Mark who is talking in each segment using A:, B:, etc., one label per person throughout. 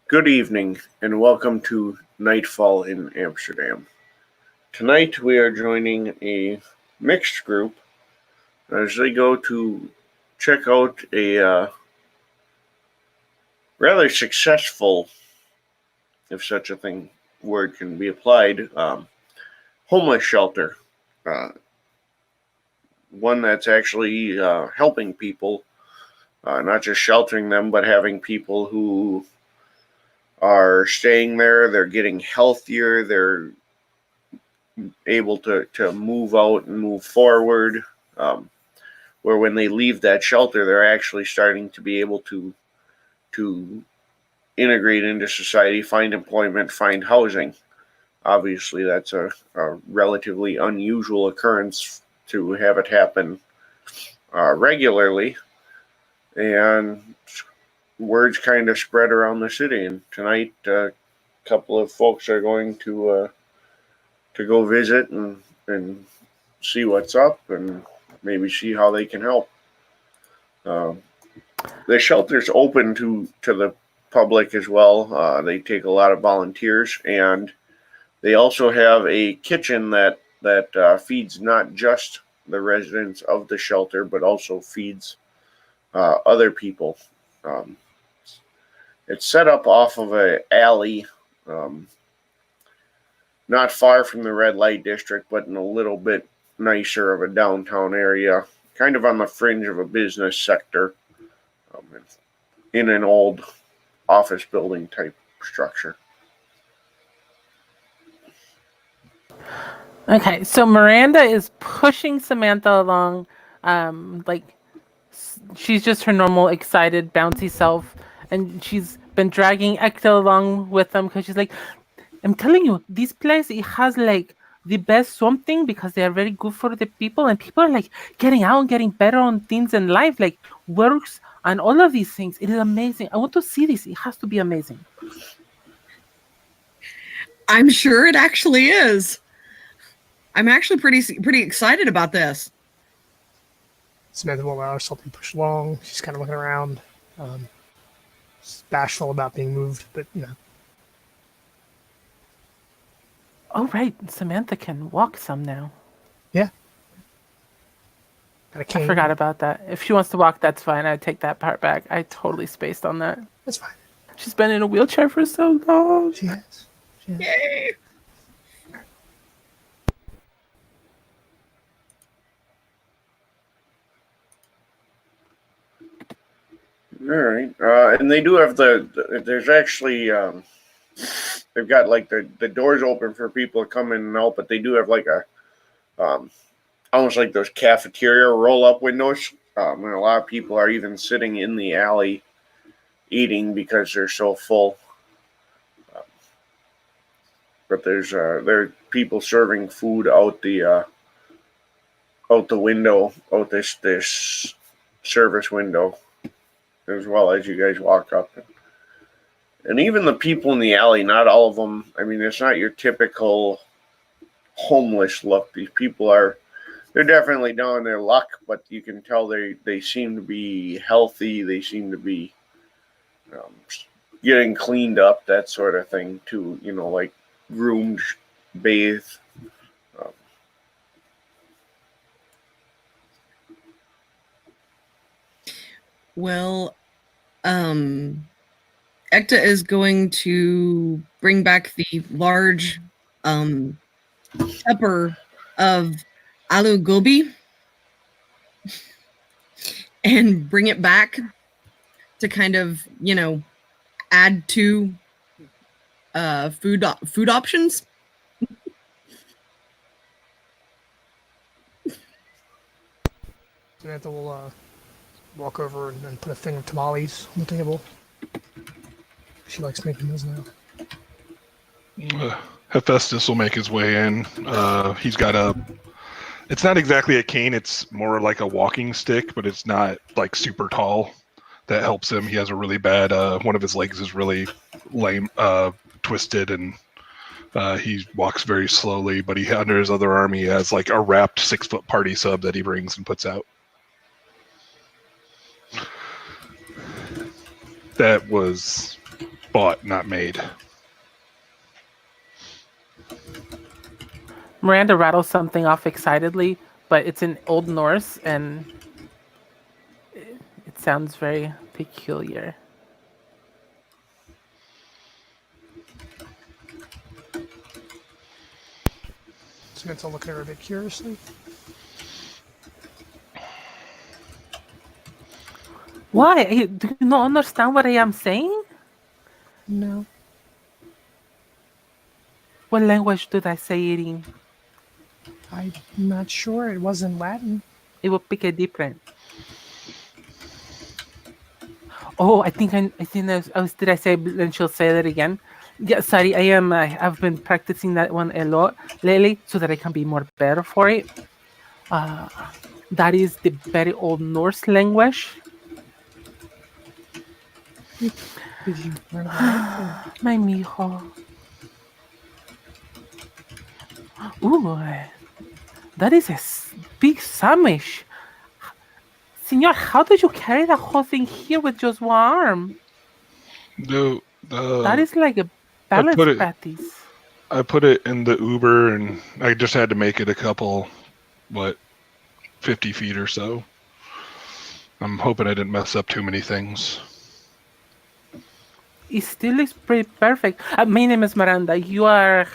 A: Good evening, and welcome to Nightfall in Amsterdam. Tonight we are joining a mixed group as they go to check out a rather successful, if such a thing word can be applied, homeless shelter. Uh, One that's actually helping people, not just sheltering them, but having people who are staying there. They're getting healthier. They're able to move out and move forward. Um, where when they leave that shelter, they're actually starting to be able to integrate into society, find employment, find housing. Obviously, that's a relatively unusual occurrence to have it happen regularly, and words kind of spread around the city. And tonight, a couple of folks are going to go visit and see what's up and maybe see how they can help. Um, the shelter's open to the public as well. They take a lot of volunteers, and they also have a kitchen that feeds not just the residents of the shelter, but also feeds other people. Um, it's set up off of an alley, um, not far from the red light district, but in a little bit nicer of a downtown area, kind of on the fringe of a business sector, in an old office building type structure.
B: Okay, so Miranda is pushing Samantha along, like she's just her normal, excited, bouncy self, and she's been dragging Ekta along with them because she's like, I'm telling you, this place it has like the best something because they are very good for the people, and people are like getting out and getting better on things in life, like works and all of these things. It is amazing. I want to see this. It has to be amazing.
C: I'm sure it actually is. I'm actually pretty excited about this.
D: Samantha won't allow herself to be pushed along. She's kind of looking around, bashful about being moved, but
B: Oh right, Samantha can walk some now.
D: Yeah. Got a cane.
B: I forgot about that. If she wants to walk, that's fine. I take that part back. I totally spaced on that.
D: That's fine.
B: She's been in a wheelchair for so long.
D: She has.
C: Yay!
A: All right, and they do have there's actually they've got like the doors open for people to come in and out, but they do have like a almost like those cafeteria roll up windows. And a lot of people are even sitting in the alley eating because they're so full. But there are people serving food out the window, out this service window, as well as you guys walk up. And even the people in the alley, not all of them, I mean, it's not your typical homeless look. These people they're definitely down on their luck, but you can tell they seem to be healthy. They seem to be getting cleaned up, that sort of thing, too, like groomed, bathed.
C: Well, Ekta is going to bring back the large pepper of aloo gobi and bring it back to kind of, add to food options.
D: Samantha will walk over and put a thing of tamales on the table. She likes making those now.
E: Hephaestus will make his way in. He's got it's not exactly a cane, it's more like a walking stick, but it's not like super tall. That helps him. He has a really bad, one of his legs is really lame, twisted, and he walks very slowly, but under his other arm he has like a wrapped 6-foot party sub that he brings and puts out. That was bought, not made.
B: Miranda rattles something off excitedly, but it's in Old Norse and it sounds very peculiar.
D: Samantha looking at her a bit curiously.
B: Why? Do you not understand what I am saying?
D: No.
B: What language did I say it in?
D: I'm not sure. It wasn't Latin.
B: It would pick a different. Oh, I think did I say? Then she'll say that again. Yeah, sorry. I am. I've been practicing that one a lot lately, so that I can be more better for it. That is the very Old Norse language.
D: Did you learn about it?
B: My mijo. Ooh, that is a big Samish. Senor, how did you carry that whole thing here with just one arm? That is like a balance practice.
E: I put it in the Uber, and I just had to make it a couple, 50 feet or so. I'm hoping I didn't mess up too many things.
B: It still looks pretty perfect. My name is Miranda. You are.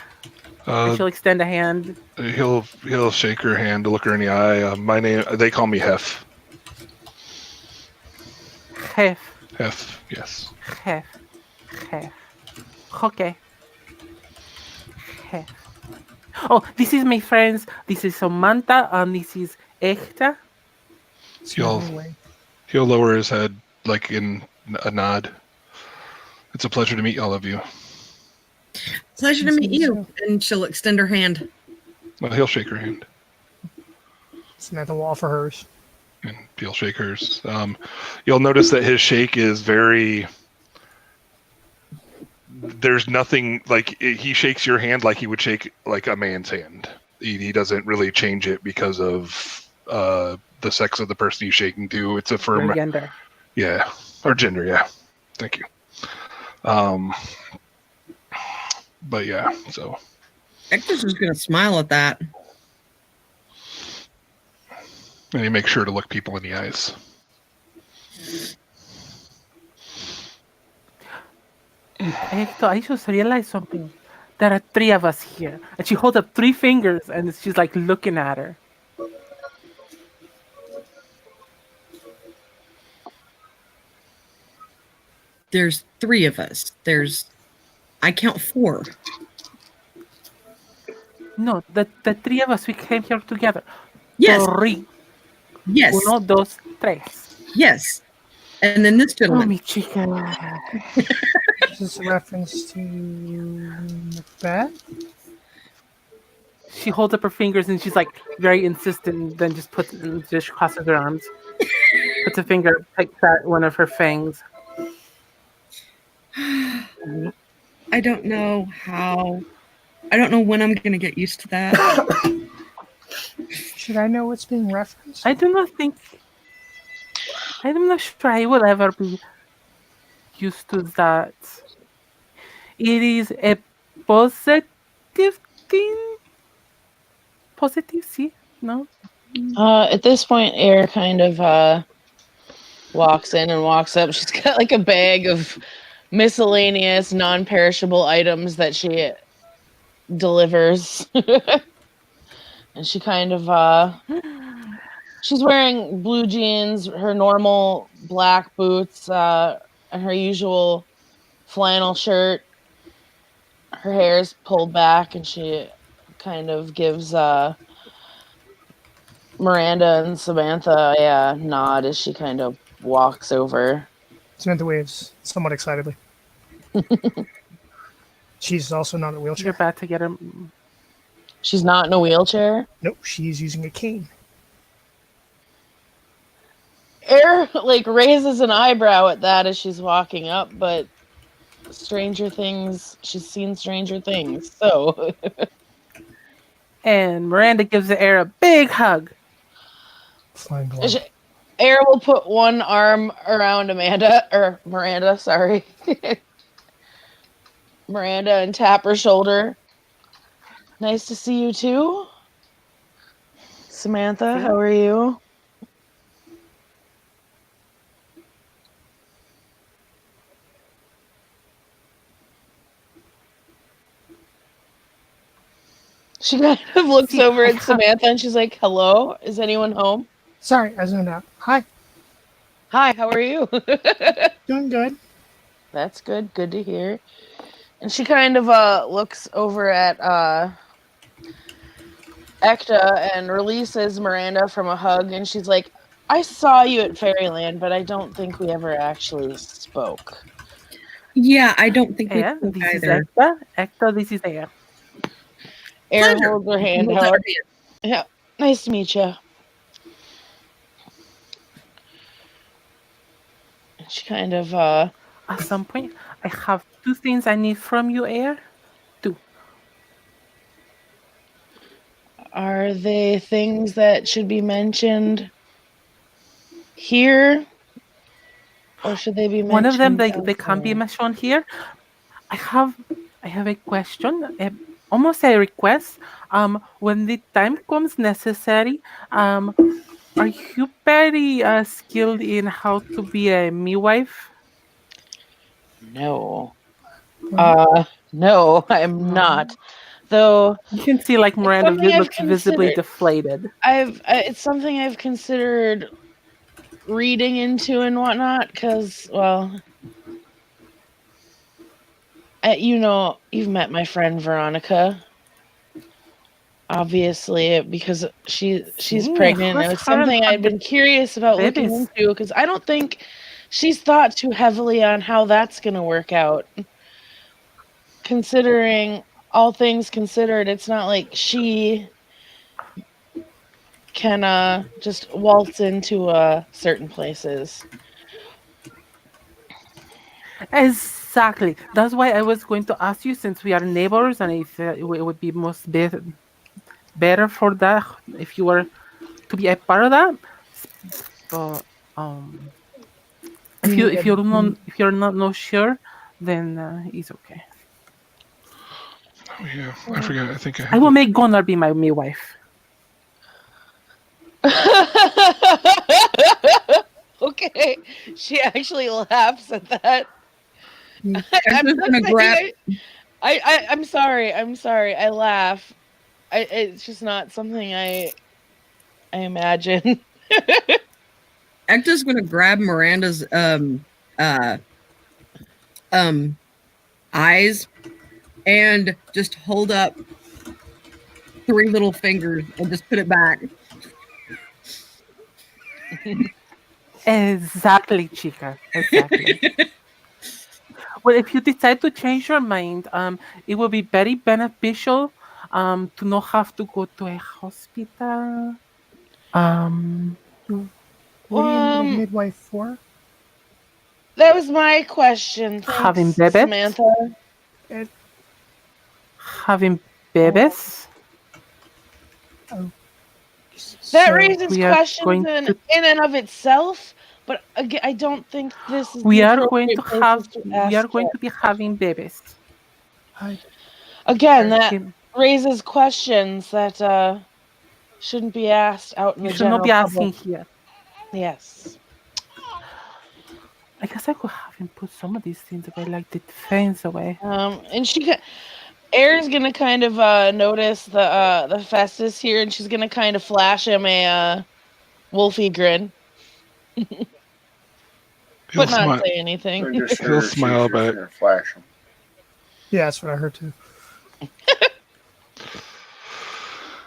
B: She'll extend a hand.
E: He'll shake her hand to look her in the eye. My name. They call me Hef.
B: Hef.
E: Hef. Yes.
B: Hef. Okay. Hef. Oh, this is my friends. This is Samantha and this is Echta.
E: He'll lower his head like in a nod. It's a pleasure to meet all of you.
C: Pleasure to meet you. And she'll extend her hand.
E: Well, he'll shake her hand.
D: Samantha will offer hers.
E: And he'll shake hers. You'll notice that his shake is very... There's nothing like... He shakes your hand like he would shake like a man's hand. He doesn't really change it because of the sex of the person he's shaking to. It's a firm...
B: Or gender.
E: Yeah. Or gender, yeah. Thank you. But yeah, so...
C: Hector's just going to smile at that.
E: And you make sure to look people in the eyes.
B: Hector, I just realized something. There are 3 of us here. And she holds up 3 fingers and she's like looking at her.
C: There's 3 of us. I count 4.
B: No, the 3 of us, we came here together.
C: Yes.
B: 3.
C: Yes.
B: 1, 2, 3.
C: Yes. And then this
B: Oh,
C: gentleman.
B: mi chica.
D: Is this a reference to Macbeth?
B: She holds up her fingers and she's like very insistent and then just crosses her arms. Puts a finger, picks at one of her fangs.
C: I don't know when I'm going to get used to that.
D: Should I know what's being referenced?
B: I'm not sure I will ever be used to that. It is a positive thing. Positive, see? No?
F: At this point, Air kind of walks in and walks up. She's got like a bag of miscellaneous, non-perishable items that she delivers. And she kind of, she's wearing blue jeans, her normal black boots, and her usual flannel shirt. Her hair's pulled back, and she kind of gives Miranda and Samantha a nod as she kind of walks over.
D: Samantha waves somewhat excitedly. She's also not in a
B: You're
D: wheelchair.
B: about to get her.
F: She's not in a wheelchair.
D: Nope, she's using a cane.
F: Air like raises an eyebrow at that as she's walking up, but stranger things, she's seen stranger things, so.
B: And Miranda gives the Air a big hug.
D: Flying glove.
F: Air will put one arm around Miranda, sorry. Miranda and tap her shoulder. Nice to see you too. Samantha,
B: See?
F: how are you? She kind of looks
B: See,
F: over
B: I
F: at
B: have
F: Samantha and she's like, hello, is anyone home?
D: Sorry, I zoned out. Hi,
F: Hi, how are you?
D: doing good.
F: That's good. Good to hear. And she kind of looks over at Ekta and releases Miranda from a hug, and she's like, I saw you at Fairyland, but I don't think we ever actually spoke.
C: Yeah, I don't think we
B: Air.
C: spoke
B: This is
C: either.
B: Ekta. Ekta, this is Air.
F: Air
C: Pleasure.
F: holds her hand
C: Holds
F: out.
C: our hand.
F: Yeah, nice to meet you. She kind of
B: At some point, I have two things I need from you, Air. Two.
F: are they things that should be mentioned here, or should they be
B: One of them,
F: mentioned
B: they can't be
F: elsewhere?
B: mentioned here. I have I have a question, almost a request. When the time comes necessary, are you very skilled in how to be a midwife?
F: No.
D: What?
F: No, I'm
B: No.
F: not. Though
B: You can see like
F: it's
B: Miranda
F: something I've
B: looks visibly
F: considered.
B: deflated.
F: It's something I've considered reading into and whatnot, because, well, you've met my friend Veronica, obviously, because she's
B: See,
F: pregnant, and
B: who's
F: it's
B: her and
F: something
B: her
F: I'd been curious about looking
B: babies?
F: into, because I don't think she's thought too heavily on how that's going to work out. Considering all things considered, it's not like she can just waltz into certain places.
B: Exactly. That's why I was going to ask you, since we are neighbors, and if it would be better for that if you were to be a part of that. But if you
D: Yeah,
B: if you're not sure, then it's okay.
E: Oh yeah, I forgot. I think I
B: I
E: have
B: will
E: it.
B: make Gunnar be my midwife.
F: Okay, she actually laughs at that. I'm
C: Hector's
F: not
C: gonna grab.
F: saying I'm sorry. I'm sorry. I laugh. It's just not something I imagine.
C: Hector's gonna grab Miranda's uh um eyes and just hold up 3 little fingers and just put it back.
B: Exactly, chica. Exactly. Well, if you decide to change your mind, it will be very beneficial to not have to go to a hospital. Um,
D: what do you need a
F: Um,
D: midwife for?
F: that was my question.
B: having
F: Thanks,
B: babies,
F: Samantha.
D: It,
B: having babies.
D: oh,
F: That
D: so
F: raises
B: We are
F: questions
B: going to
F: in and of itself, but again, I don't think this is the
B: we are going to
F: appropriate places
B: have
F: to
B: we
F: ask
B: are going
F: that
B: to be having
F: question.
B: babies.
D: I,
F: Again,
D: I
F: that
B: Okay,
F: raises questions that shouldn't be asked out in
B: you
F: the
B: should not
F: general
B: be
F: public.
B: asking here.
F: Yes.
B: I guess I could have him put some of these things away, like the fence away.
F: And Air's gonna kind of notice the Festus here, and she's gonna kind of flash him a wolfy grin,
E: He'll
F: but not
E: smile.
F: say anything.
A: I just
E: He'll
A: heard she's
E: smile
A: just
E: back.
A: gonna flash him.
D: yeah, that's what I heard too.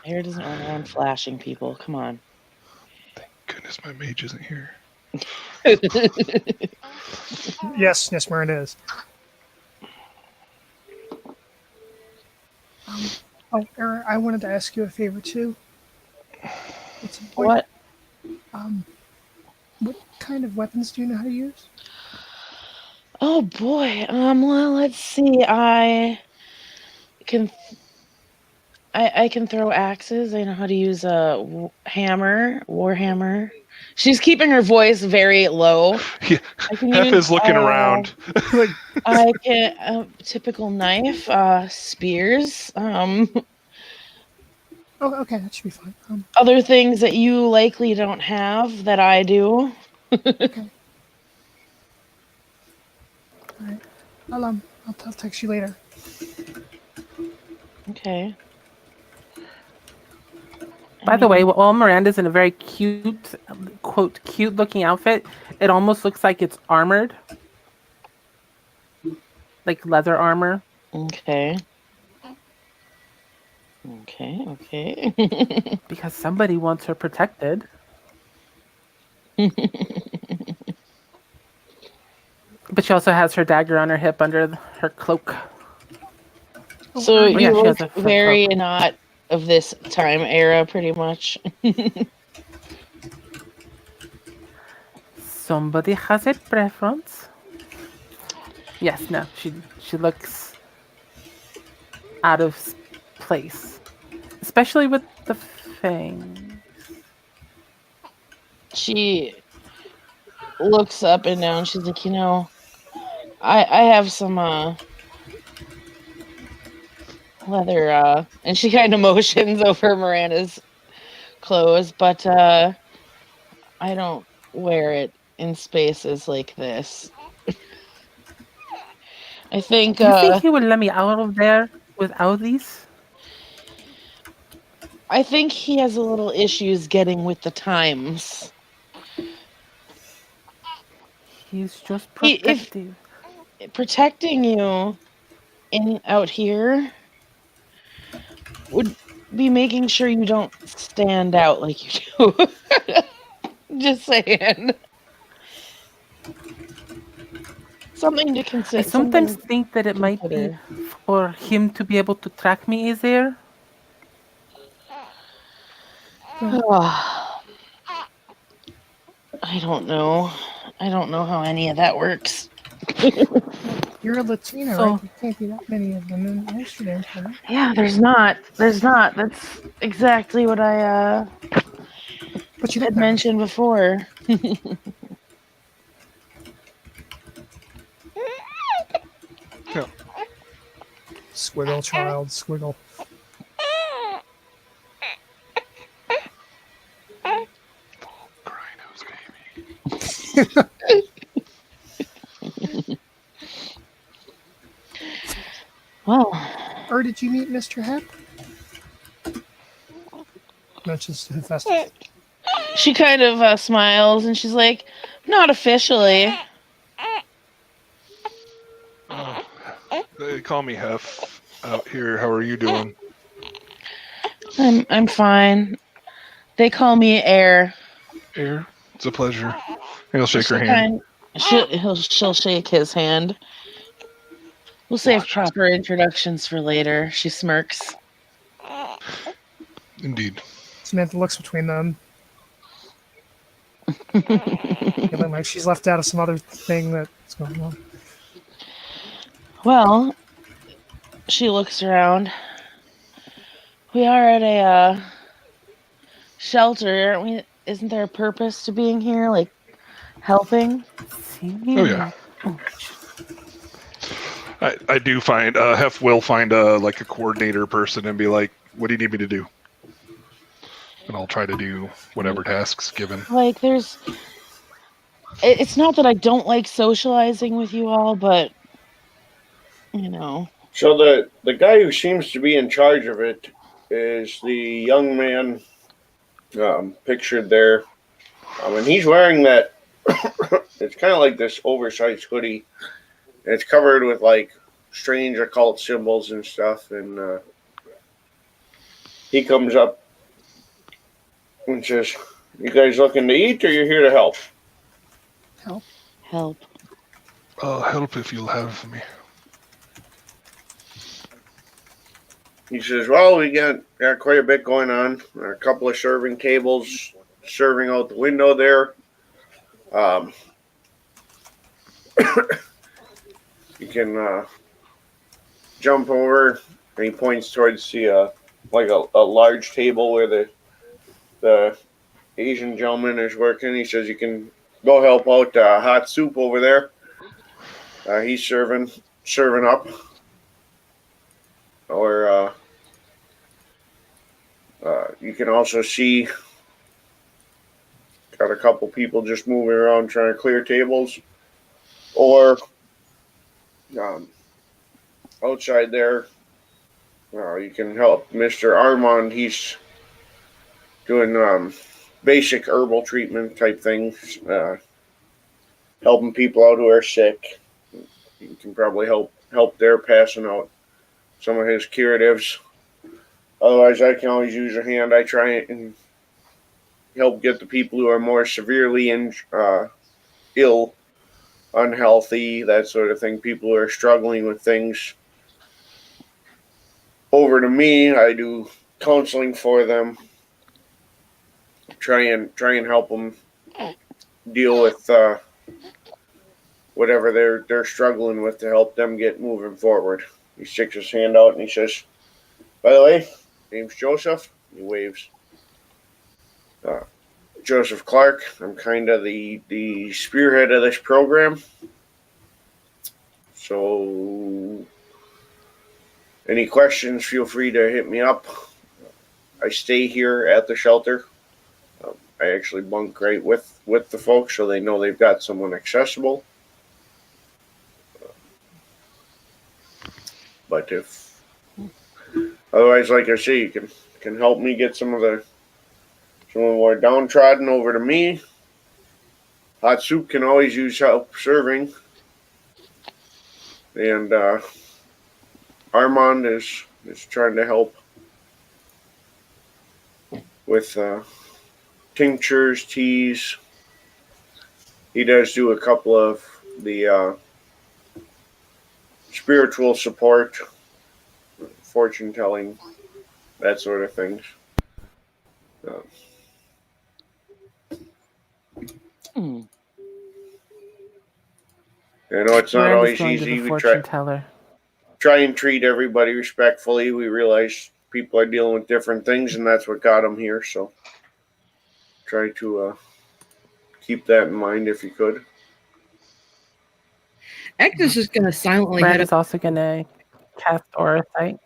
F: Air doesn't run around flashing people. Come on.
E: Goodness, my mage isn't here.
D: Yes, yes, Miranda is. Oh, Era, I wanted to ask you a favor too. At some point,
F: What?
D: what kind of weapons do you know how to use?
F: Oh boy. Well, let's see. Can I can throw axes. I know how to use a hammer, warhammer. She's keeping her voice very low.
E: Yeah.
F: I can
E: Hef
F: use,
E: is looking around.
D: Like,
F: I can typical knife, spears,
D: oh, okay, that should be fine.
F: other things that you likely don't have that I do.
D: Okay. All right. I'll text you later.
F: Okay.
B: By the way, while Miranda's in a very cute, quote, cute looking outfit, it almost looks like it's armored. Like leather armor.
F: Okay. Okay.
B: Because somebody wants her protected. But she also has her dagger on her hip under her cloak.
F: So
B: yeah,
F: you
B: she
F: look
B: has a fur
F: very
B: cloak.
F: not of this time era, pretty much.
B: Somebody has a preference. Yes, no, she looks out of place, especially with the fang.
F: She looks up and down. She's like, I have some leather, and she kind of motions over Miranda's clothes, but I don't wear it in spaces like this. I think
B: Do you think he would let me out of there without these?
F: I think he has a little issues getting with the times.
B: He's just
F: If
B: protective.
F: protecting you out here would be making sure you don't stand out like you do. Just saying. Something to consider.
B: I sometimes think that it might be for him to be able to track me easier.
F: I don't know. I don't know how any of that works.
D: You're a Latina,
B: So-
D: right? There can't be that many of them in Amsterdam, can there?
F: Yeah, there's not. That's exactly what I
D: But you
F: had
D: look nice.
F: mentioned before.
D: Squiggle, child, squiggle.
E: Cry nose baby.
F: Well,
D: Or did you meet Mr. Hep? Mentions to Hephaestus.
F: she kind of smiles and she's like, "Not officially."
E: They call me Hef out here. How are you doing?
F: I'm fine. They call me Air.
E: Air, it's a pleasure. He'll shake her hand.
F: She'll shake his hand. We'll save
E: Watch.
F: proper introductions for later. She smirks.
E: Indeed.
D: Samantha looks between them. Feeling like she's left out of some other thing that's going on.
F: Well, she looks around. We are at a shelter, aren't we? Isn't there a purpose to being here? Like helping?
E: Oh yeah. I do find Hef will find a coordinator person and be like, "What do you need me to do?" And I'll try to do whatever tasks given.
F: Like it's not that I don't like socializing with you all, but
A: So the guy who seems to be in charge of it is the young man pictured there, and he's wearing that. It's kind of like this oversized hoodie. It's covered with like strange occult symbols and stuff, and he comes up and says, "You guys looking to eat, or you're here to help?"
F: help.
E: Help if you'll have me.
A: He says, "Well, we got quite a bit going on. A couple of serving tables serving out the window there. You can jump over." And he points towards the a large table where the Asian gentleman is working. He says you can go help out Hot Soup over there. He's serving up. Or you can also see got a couple people just moving around trying to clear tables. Or um, outside there, you can help Mr. Armand. He's doing basic herbal treatment type things, helping people out who are sick. You can probably help there, passing out some of his curatives. Otherwise, I can always use a hand. I try and help get the people who are more severely ill, unhealthy, that sort of thing. People who are struggling with things over to me. I do counseling for them. Try and help them deal with whatever they're struggling with to help them get moving forward. He sticks his hand out and he says, "By the way, name's Joseph." He waves. Joseph Clark. I'm kind of the spearhead of this program. So, any questions, feel free to hit me up. I stay here at the shelter. I actually bunk right with the folks so they know they've got someone accessible. But if otherwise, like I say, you can help me get some of the more downtrodden over to me. Hot Soup can always use help serving. And Armand is trying to help with tinctures, teas. He does do a couple of the spiritual support, fortune telling, that sort of things. I know it's not always easy. We try and treat everybody respectfully. We realize people are dealing with different things, and that's what got them here. So try to keep that in mind if you could.
C: Agnes is going to silently head
B: Miranda's also going to cast Aura Sight.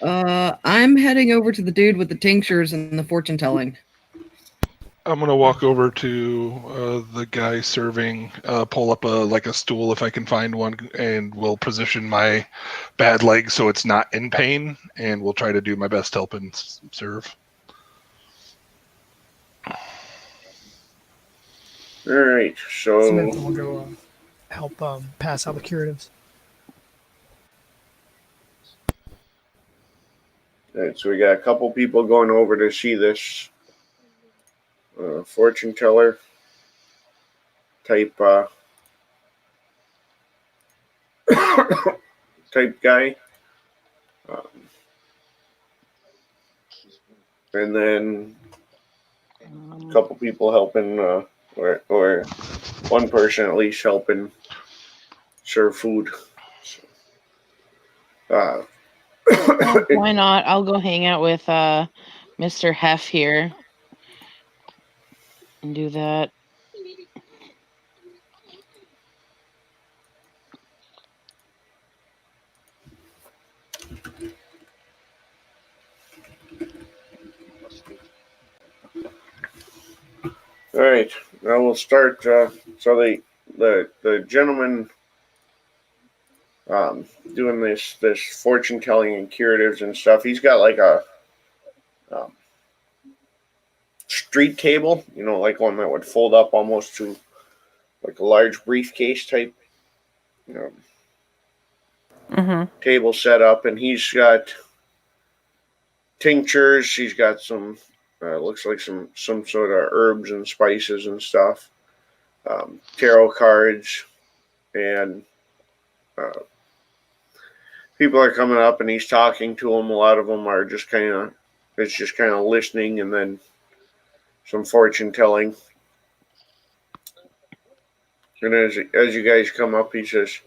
C: I'm heading over to the dude with the tinctures and the fortune telling.
E: I'm gonna walk over to the guy serving, pull up a stool if I can find one, and will position my bad leg so it's not in pain, and we'll try to do my best to help and serve.
A: All right, so
D: Samantha will go help pass out the curatives.
A: all right, so we got a couple people going over to see this fortune teller type type guy, and then a couple people helping, or one person at least helping serve food. So,
F: Why not? I'll go hang out with Mr. Heff here and do that.
A: all right, now we'll start. So the gentleman doing this fortune telling and curatives and stuff. He's got like a street table, like one that would fold up almost to like a large briefcase type table set up, and he's got tinctures. He's got some looks like some sort of herbs and spices and stuff, tarot cards, and people are coming up and he's talking to them. A lot of them are just kind of listening, and then some fortune telling. And as you guys come up, he says,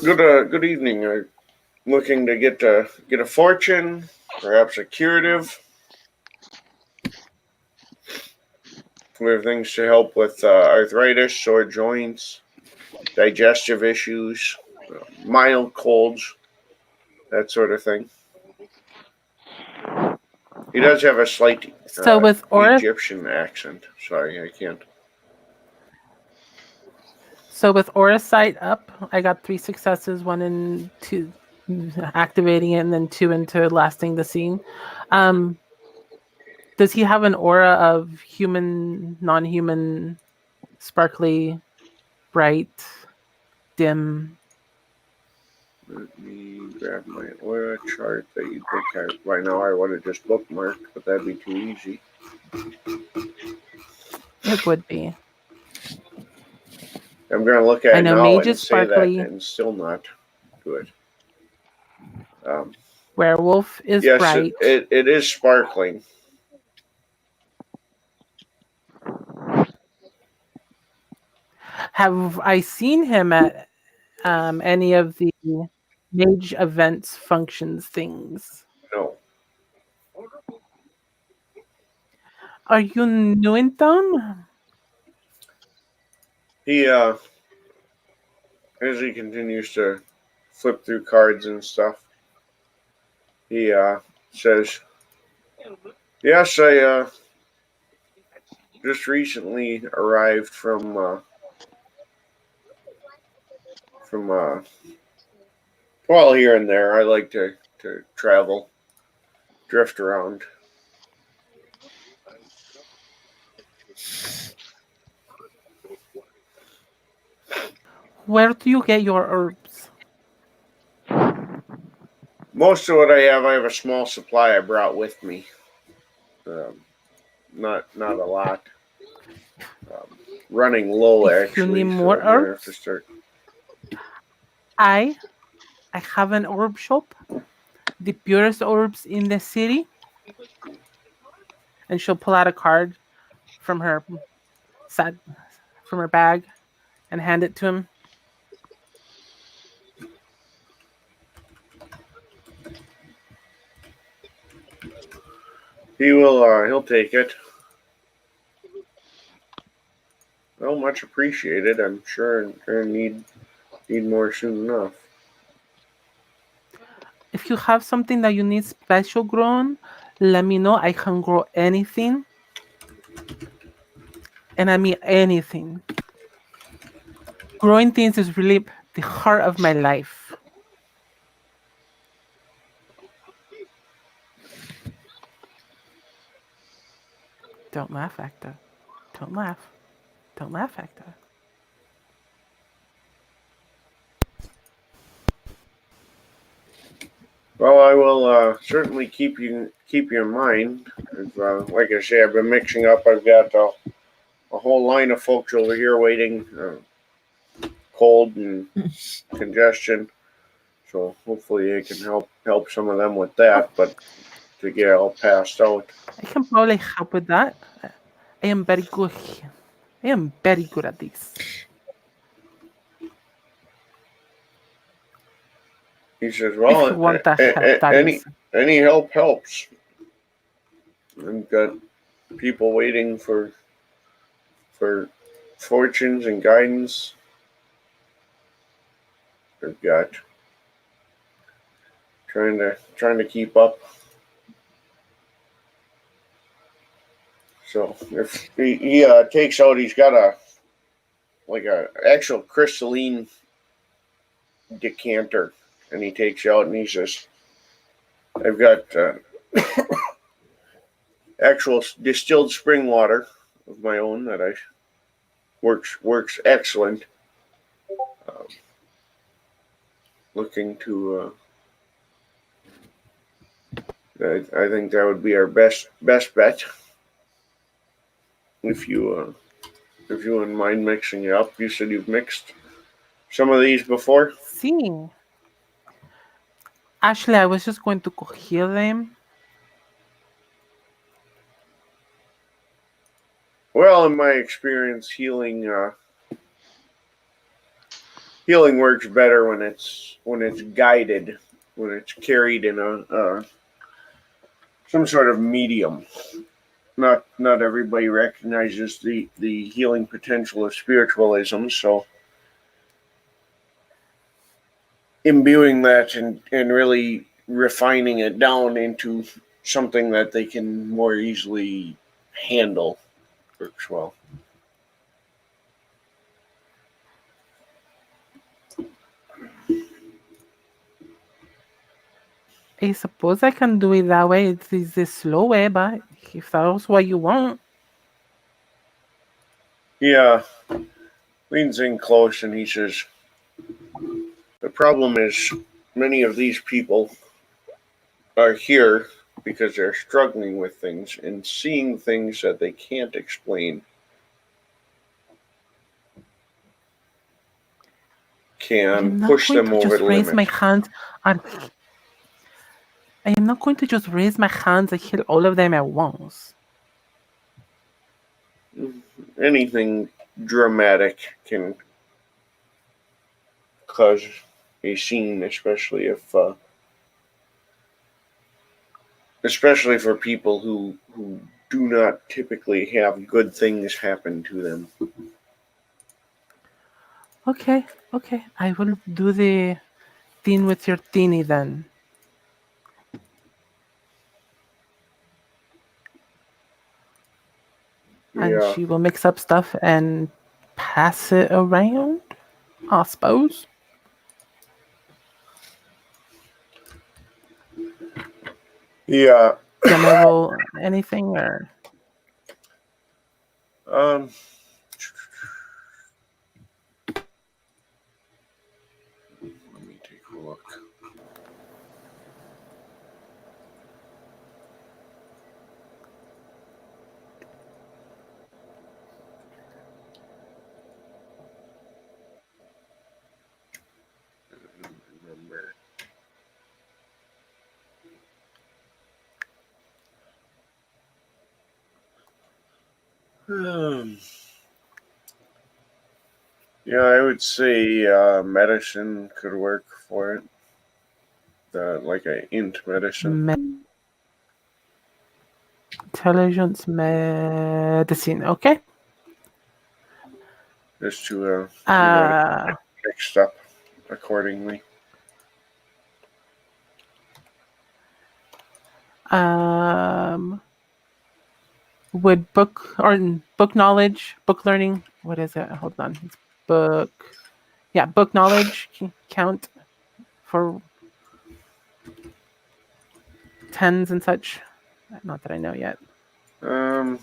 A: Good evening. looking to get a fortune, perhaps a curative. We have things to help with arthritis, sore joints, digestive issues, mild colds, that sort of thing. He does have a slight
B: So with Aura,
A: Egyptian accent. Sorry, I can't.
B: so with Aura Sight up, I got 3 successes, 1 in 2 activating it, and then 2 into lasting the scene. Does he have an aura of human, non-human, sparkly, bright, dim?
A: Let me grab my aura chart that you think right now I would have just bookmarked, but that'd be too easy.
B: It would be.
A: I'm going to look at
B: I
A: it
B: know
A: now
B: mage
A: and
B: is
A: say that
B: sparkly.
A: and still not do it.
B: Werewolf is
A: Yes,
B: bright.
A: it is sparkling.
B: Have I seen him at any of the mage events, functions, things?
A: No.
B: Are you new in town?
A: He, as he continues to flip through cards and stuff, he says, "Yes, I just recently arrived from well, here and there. I like to travel, drift around."
B: Where do you get your herbs?
A: Most of what I have a small supply I brought with me. Um, not a lot. Running low
B: If you need
A: actually, so
B: more
A: I'm gonna have to
B: herbs,
A: start.
B: I have an herb shop, the purest herbs in the city. And she'll pull out a card from her side, from her bag, and hand it to him.
A: He'll take it. Well, much appreciated. I'm sure I'm gonna need more soon enough.
B: If you have something that you need special grown, let me know. I can grow anything. And I mean anything. Growing things is really the heart of my life. Don't laugh, Acta. Don't laugh. Don't laugh, Acta.
A: Well, I will certainly keep you in mind. Like I say, I've been mixing up. I've got a whole line of folks over here waiting, cold and congestion. So hopefully I can help some of them with that. But to get all passed out.
B: I can probably help with that. I am very good. I am very good at this.
A: He says,
B: If
A: "Well,
B: you want that help, that is.
A: any help helps. I've got people waiting for fortunes and guidance. I've got trying to keep up. So if he takes out, he's got a actual crystalline decanter, and he takes out and he says, I've got actual distilled spring water of my own that I works excellent. Looking to I think that would be our best bet. If you wouldn't mind mixing it up. You said you've mixed some of these before.
B: See. Actually, I was just going to go heal them.
A: Well, in my experience, healing works better when it's guided when it's carried in a some sort of medium. Not everybody recognizes the healing potential of spiritualism, so imbuing that and really refining it down into something that they can more easily handle works well.
B: I suppose I can do it that way. It's the slow way, but if that's what you want.
A: Yeah, leans in close and he says, the problem is many of these people are here because they're struggling with things and seeing things that they can't explain
B: I
A: can
B: am not
A: push
B: going
A: them
B: to
A: over
B: just
A: the
B: raise my
A: limit.
B: hands and I am not going to just raise my hands and kill all of them at once.
A: Anything dramatic can cause a scene, especially for people who do not typically have good things happen to them.
B: Okay, I will do the thing with your teeny then. And
A: Yeah,
B: she will mix up stuff and pass it around, I suppose.
A: yeah.
B: Do you want me to roll anything or?
A: Um, let me take a look. I don't remember. Um, yeah, I would say medicine could work for it. Like a int medicine,
B: Intelligence medicine, okay?
A: just to
B: Uh,
A: mixed up accordingly.
B: um, would book knowledge, book learning, what is it? Hold on. It's book knowledge count for tens and such? Not that I know yet.
A: Um,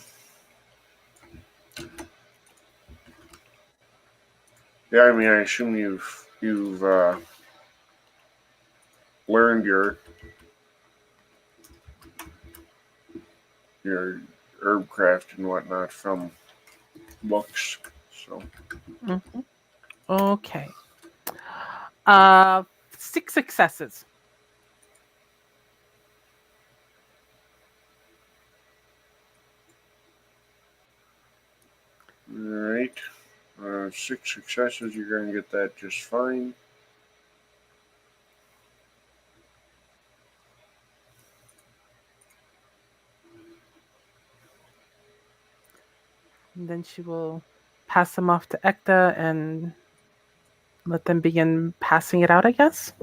A: yeah, I mean, I assume you've learned your herb craft and whatnot from books. So
B: Mhm. Okay. Uh, 6 successes.
A: all right, 6 successes. You're gonna get that just fine.
B: And then she will pass them off to Ekta and let them begin passing it out, I guess.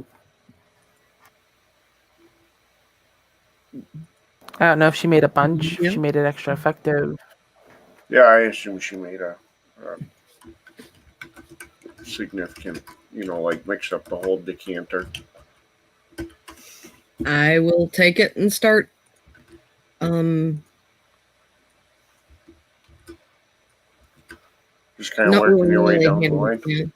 B: I don't know if she made a bunch, if she made it extra effective.
A: Yeah, I assume she made a significant, like mixed up the whole decanter.
C: I will take it and start
A: Just kind of
C: not
A: working your way
C: really
A: down the
C: handing
A: line.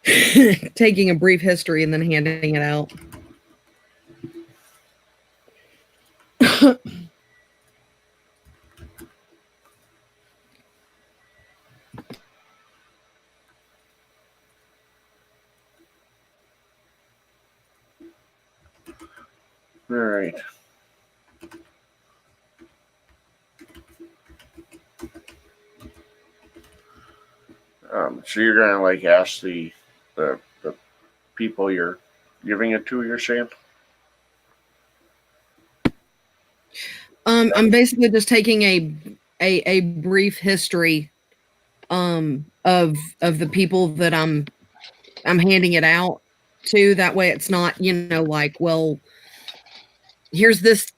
C: it, taking a brief history and then handing it out.
A: All right. So you're gonna like ask the people you're giving it to, you're saying?
C: I'm basically just taking a brief history of the people that I'm handing it out to. That way it's not, like, well, here's this,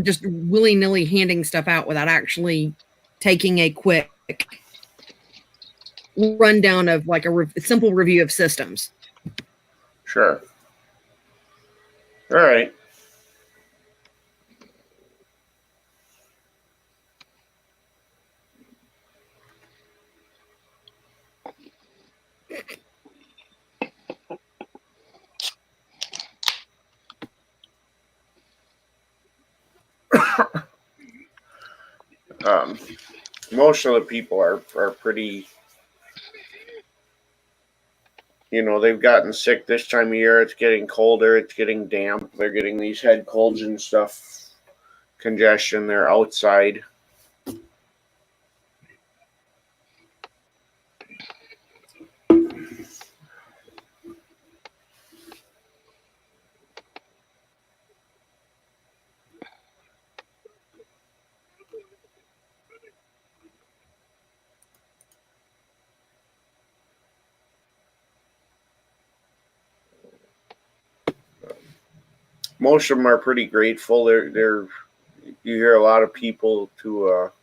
C: just willy-nilly handing stuff out without actually taking a quick rundown of like a simple review of systems.
A: Sure. All right. Most of the people are pretty, they've gotten sick this time of year. It's getting colder. It's getting damp. They're getting these head colds and stuff, congestion. They're outside. Most of them are pretty grateful. They're you hear a lot of people who are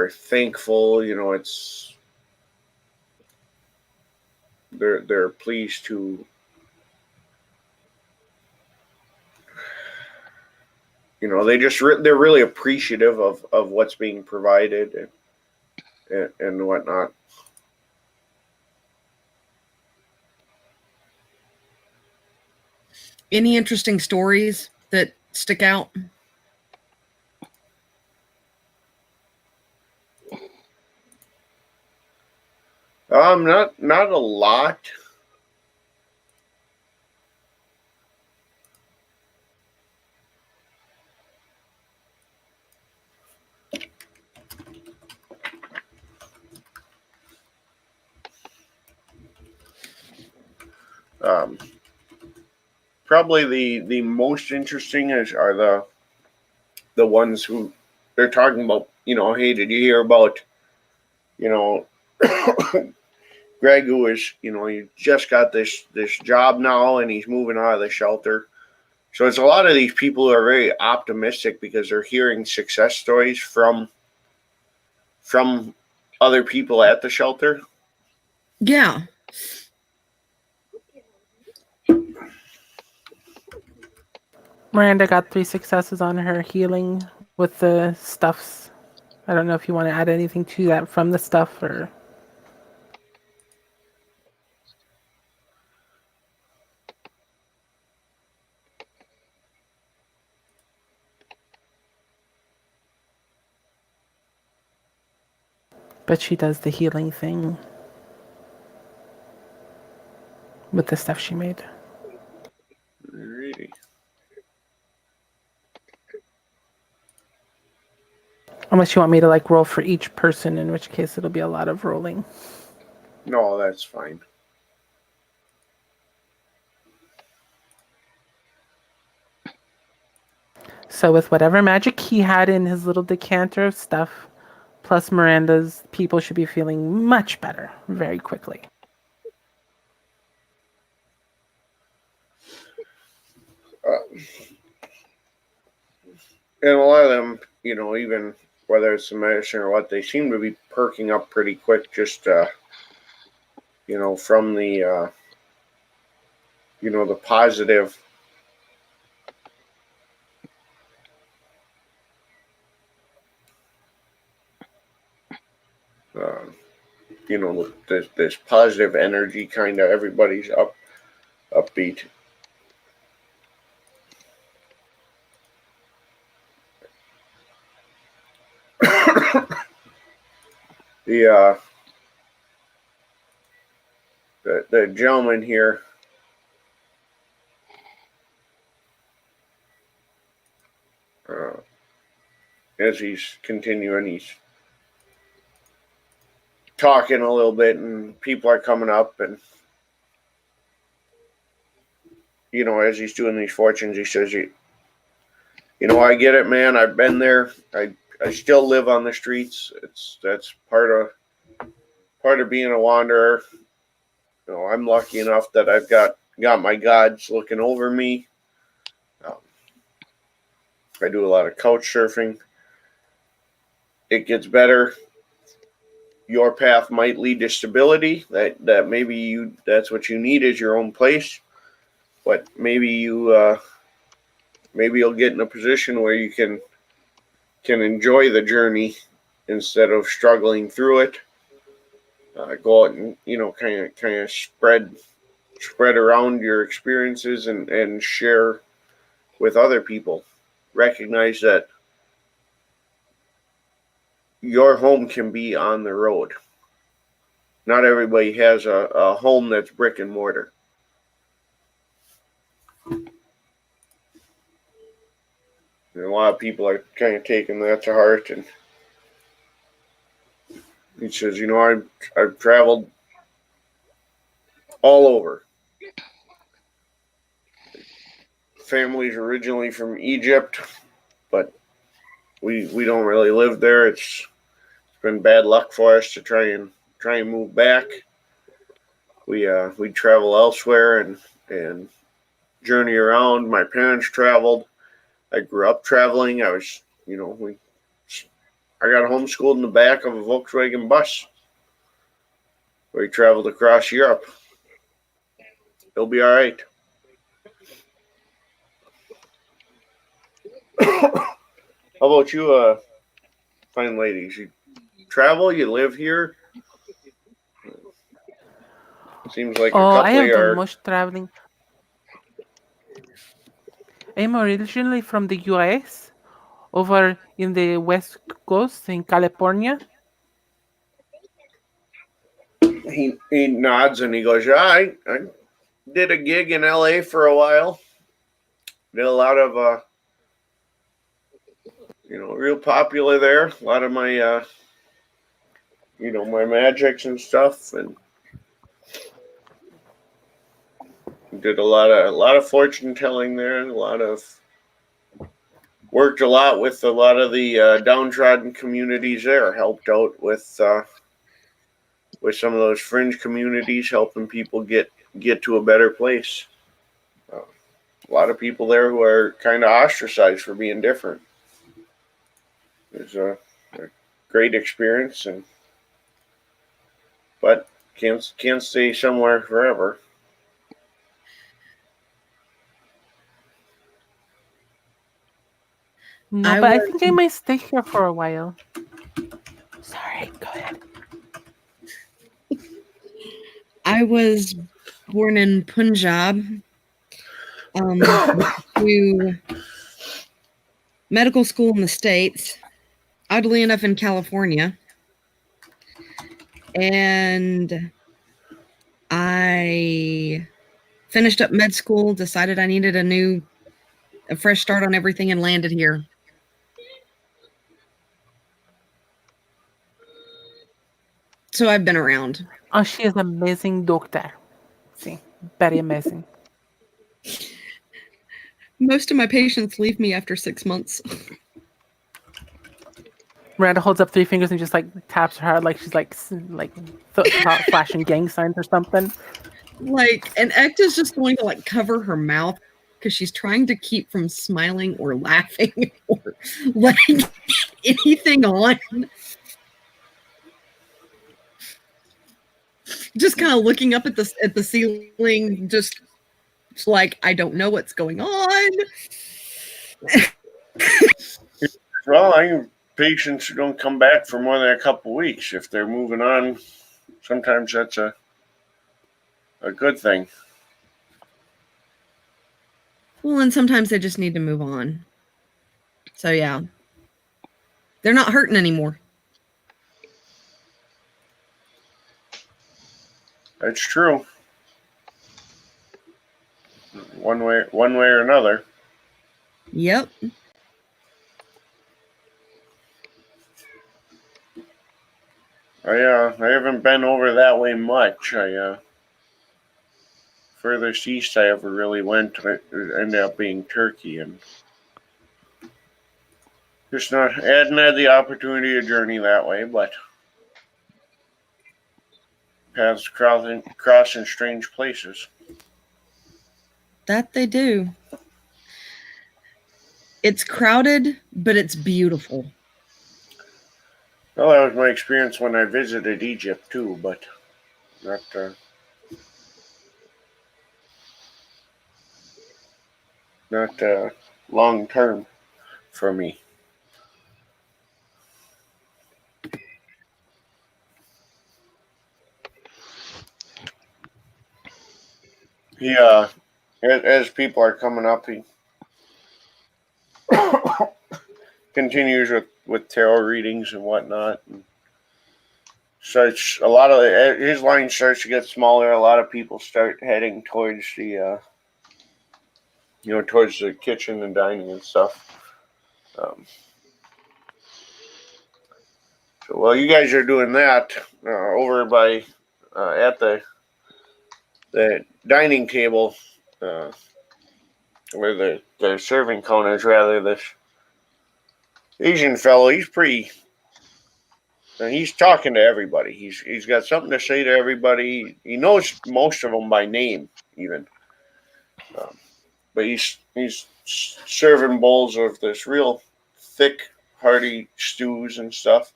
A: thankful. It's they're pleased to, they're really appreciative of what's being provided and whatnot.
C: Any interesting stories that stick out?
A: Not a lot. Probably the most interesting are the ones who they're talking about. Hey, did you hear about Greg, who is he just got this job now and he's moving out of the shelter. So it's a lot of these people who are very optimistic because they're hearing success stories from other people at the shelter.
C: Yeah.
B: Miranda got 3 successes on her healing with the stuffs. I don't know if you want to add anything to that from the stuff or. But she does the healing thing with the stuff she made.
A: Really?
B: Unless you want me to like roll for each person, in which case it'll be a lot of rolling.
A: No, that's fine.
B: So with whatever magic he had in his little decanter of stuff, plus Miranda's, people should be feeling much better very quickly.
A: And a lot of them, even whether it's the medicine or what, they seem to be perking up pretty quick. Just from the the positive. This positive energy, kind of everybody's upbeat. the the gentleman here, as he's continuing, he's talking a little bit, and people are coming up, and as he's doing these fortunes, he says, I get it, man. I've been there. I still live on the streets. That's part of being a wanderer. I'm lucky enough that I've got my gods looking over me. Um, I do a lot of couch surfing. It gets better. Your path might lead to stability. That maybe that's what you need is your own place. But maybe you'll get in a position where you can enjoy the journey instead of struggling through it. Go out and kind of spread around your experiences and share with other people. Recognize that your home can be on the road. Not everybody has a home that's brick and mortar. And a lot of people are kind of taking that to heart. And he says, I've traveled all over. Family's originally from Egypt, but we don't really live there. It's been bad luck for us to try and move back. We travel elsewhere and journey around. My parents traveled. I grew up traveling. I got homeschooled in the back of a Volkswagen bus. We traveled across Europe. It'll be all right. How about you, fine ladies? You travel? You live here? Seems like a
B: Oh, I
A: couple
B: have done
A: are.
B: much traveling. I'm originally from the US, over in the West Coast in California.
A: He nods and he goes, "Yeah, I did a gig in LA for a while. Did a lot of real popular there. A lot of my my magics and stuff, and did a lot of fortune telling there. Worked a lot with a lot of the downtrodden communities there. Helped out with some of those fringe communities, helping people get to a better place. A lot of people there who are kind of ostracized for being different. It's a great experience, but can't stay somewhere forever.
B: No,
C: I
B: but I
C: was
B: think I might stay here for a while. Sorry, go ahead.
C: I was born in Punjab. Went to medical school in the States, oddly enough in California. And I finished up med school, decided I needed a fresh start on everything, and landed here. So I've been around.
B: Oh, she is amazing doctor. See, very amazing.
C: Most of my patients leave me after 6 months.
B: Miranda holds up 3 fingers and just like taps her heart like she's flashing gang signs or something.
C: And Ekta's just going to cover her mouth because she's trying to keep from smiling or laughing or letting anything on. Just kind of looking up at the ceiling, just like, I don't know what's going on.
A: Well, I have patients who don't come back for more than a couple weeks. If they're moving on, sometimes that's a good thing.
C: Well, and sometimes they just need to move on. So yeah, they're not hurting anymore.
A: That's true. One way or another.
C: Yep.
A: I haven't been over that way much. I furthest east I ever really went ended up being Turkey, and just hadn't had the opportunity to journey that way, but paths crossing strange places.
C: That they do. It's crowded, but it's beautiful.
A: Well, that was my experience when I visited Egypt too, but not long term for me. Yeah, as people are coming up, he continues with tarot readings and whatnot. And starts a lot of his line starts to get smaller. A lot of people start heading towards the towards the kitchen and dining and stuff. So while you guys are doing that over by at the dining table, where the serving counters, rather, this Asian fellow, he's pretty. He's talking to everybody. He's got something to say to everybody. He knows most of them by name, even. But he's serving bowls of this real thick, hearty stews and stuff.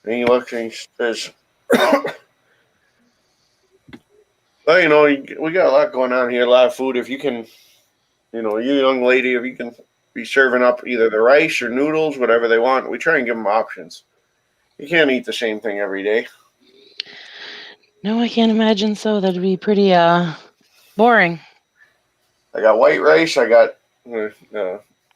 A: And he looks and he says, "Well, we got a lot going on here, a lot of food. If you can, you young lady, if you can be serving up either the rice or noodles, whatever they want, we try and give them options. You can't eat the same thing every day."
F: No, I can't imagine so. That'd be pretty boring.
A: I got white rice. I got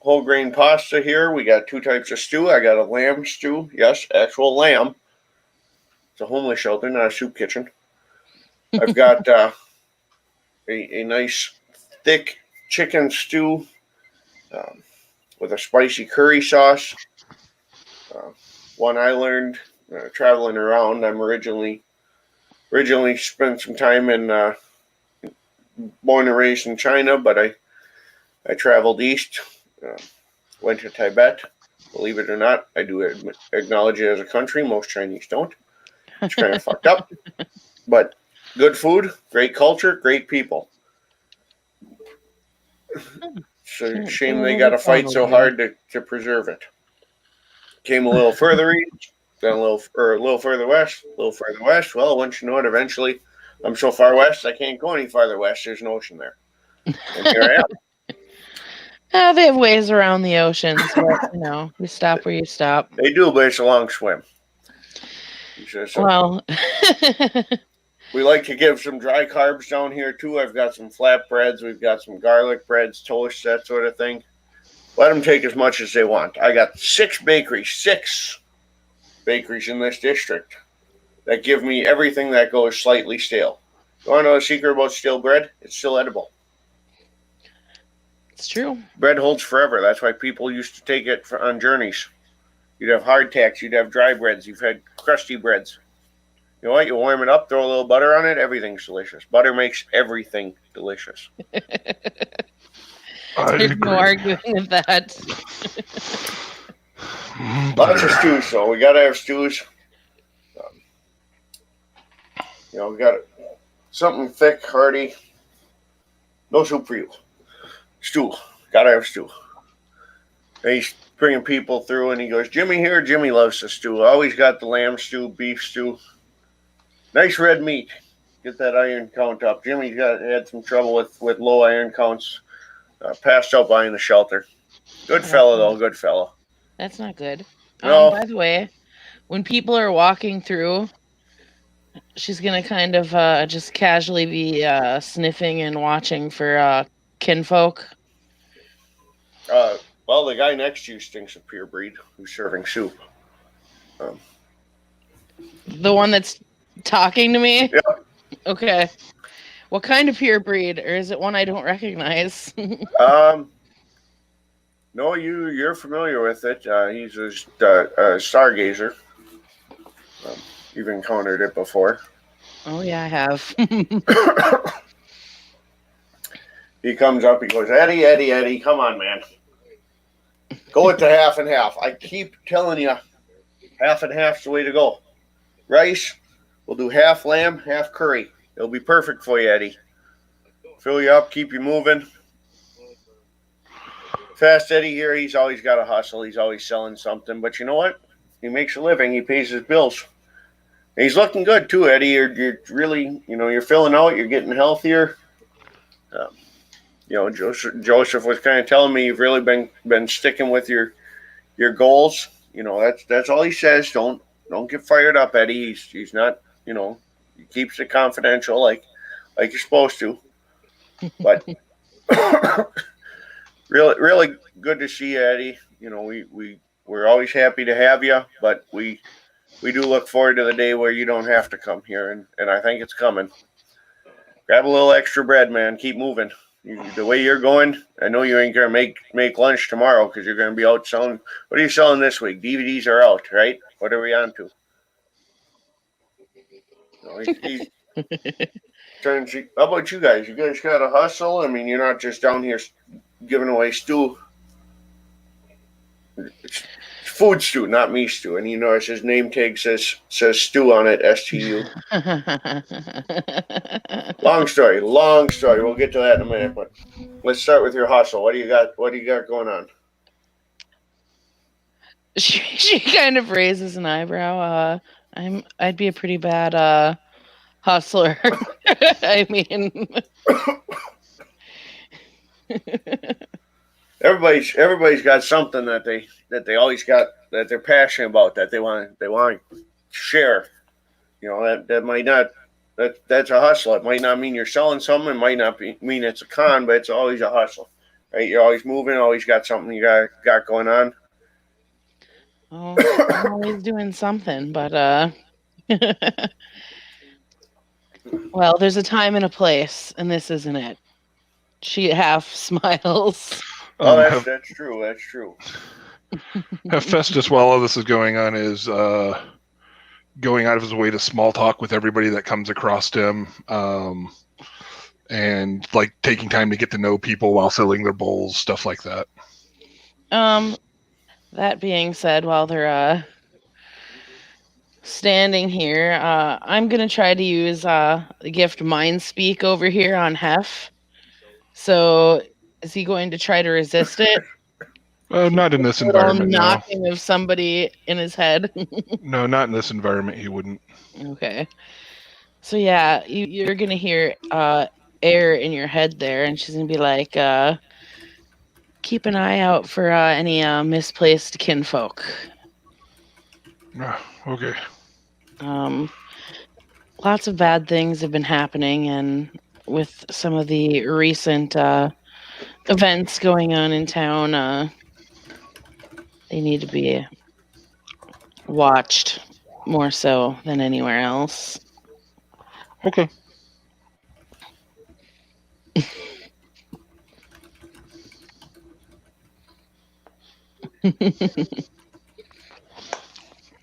A: whole grain pasta here. We got 2 types of stew. I got a lamb stew. Yes, actual lamb. It's a homeless shelter, not a soup kitchen. I've got a nice thick chicken stew with a spicy curry sauce. One I learned traveling around. I'm originally spent some time in born and raised in China, but I traveled east, went to Tibet. Believe it or not, I do acknowledge it as a country. Most Chinese don't. It's kind of fucked up. But good food, great culture, great people. So shame they got to fight so hard to preserve it. Came a little further east, then a little further west, a little further west. Well, once you know it, eventually I'm so far west I can't go any farther west. There's an ocean there. And here I am.
F: They have ways around the oceans, but you stop where you stop.
A: They do, but it's a long swim. So
F: well,
A: we like to give some dry carbs down here too. I've got some flatbreads, we've got some garlic breads, toast, that sort of thing. Let them take as much as they want. I got 6 bakeries in this district that give me everything that goes slightly stale. You want to know the secret about stale bread? It's still edible.
F: It's true.
A: Bread holds forever. That's why people used to take it on journeys. You'd have hardtacks, you'd have dry breads, you've had crusty breads. You know what? You warm it up, throw a little butter on it, everything's delicious. Butter makes everything delicious.
F: There's no arguing with that.
A: Lots of stews, so we gotta have stews. We got something thick, hearty. No soup for you. Stew. Gotta have stew. And he's bringing people through, and he goes, "Jimmy here. Jimmy loves the stew. Always got the lamb stew, beef stew. Nice red meat. Get that iron count up." Jimmy's had some trouble with low iron counts. Passed out behind the shelter. Good fella, though. Good fella.
F: That's not good.
A: No.
F: By the way, when people are walking through, she's going to kind of just casually be sniffing and watching for kinfolk.
A: Well, the guy next to you stinks of pure breed who's serving soup.
F: The one that's talking to me?
A: Yeah.
F: Okay. What kind of pure breed? Or is it one I don't recognize?
A: No, you're familiar with it. He's a stargazer. You've encountered it before.
F: Oh, yeah, I have.
A: He comes up, he goes, Eddie, come on, man. Go with the half and half. I keep telling you, half and half's the way to go. Rice, we'll do half lamb, half curry. It'll be perfect for you, Eddie. Fill you up, keep you moving. Fast Eddie here, he's always got a hustle. He's always selling something. But you know what? He makes a living. He pays his bills. And he's looking good, too, Eddie. You're really, you're filling out. You're getting healthier. Joseph was kind of telling me you've really been sticking with your goals. That's all he says. Don't get fired up, Eddie. He's not, he keeps it confidential like you're supposed to. But really good to see you, Eddie. We're always happy to have you, but we do look forward to the day where you don't have to come here, and I think it's coming. Grab a little extra bread, man. Keep moving. The way you're going, I know you ain't gonna make lunch tomorrow because you're gonna be out selling. What are you selling this week? DVDs are out, right? What are we on to? He's trying to see. How about you guys? You guys got a hustle? I mean, you're not just down here giving away stew. It's food stew, not me stew. And you notice his name tag says stew on it, STU. Long story. We'll get to that in a minute, but let's start with your hustle. What do you got going on?
F: She kind of raises an eyebrow. I'd be a pretty bad hustler. I mean,
A: everybody's got something that they always got, that they're passionate about, that they want to share. That might not. That's a hustle. It might not mean you're selling something. It might not mean it's a con, but it's always a hustle, right? You're always moving. Always got something you got going on.
F: Oh, I'm always doing something, but well, there's a time and a place, and this isn't it. She half smiles.
A: That's true. That's true.
E: Hephaestus, while all this is going on, is going out of his way to small talk with everybody that comes across him, and like taking time to get to know people while filling their bowls, stuff like that.
F: That being said, while they're standing here, I'm gonna try to use the gift Mind Speak over here on Hef. So, is he going to try to resist it?
E: Not in this environment.
F: Knocking of somebody in his head.
E: No, not in this environment. He wouldn't.
F: Okay. So yeah, you're gonna hear air in your head there, and she's gonna be like, keep an eye out for any misplaced kinfolk.
E: Okay.
F: Lots of bad things have been happening, and with some of the recent events going on in town, they need to be watched more so than anywhere else.
E: Okay.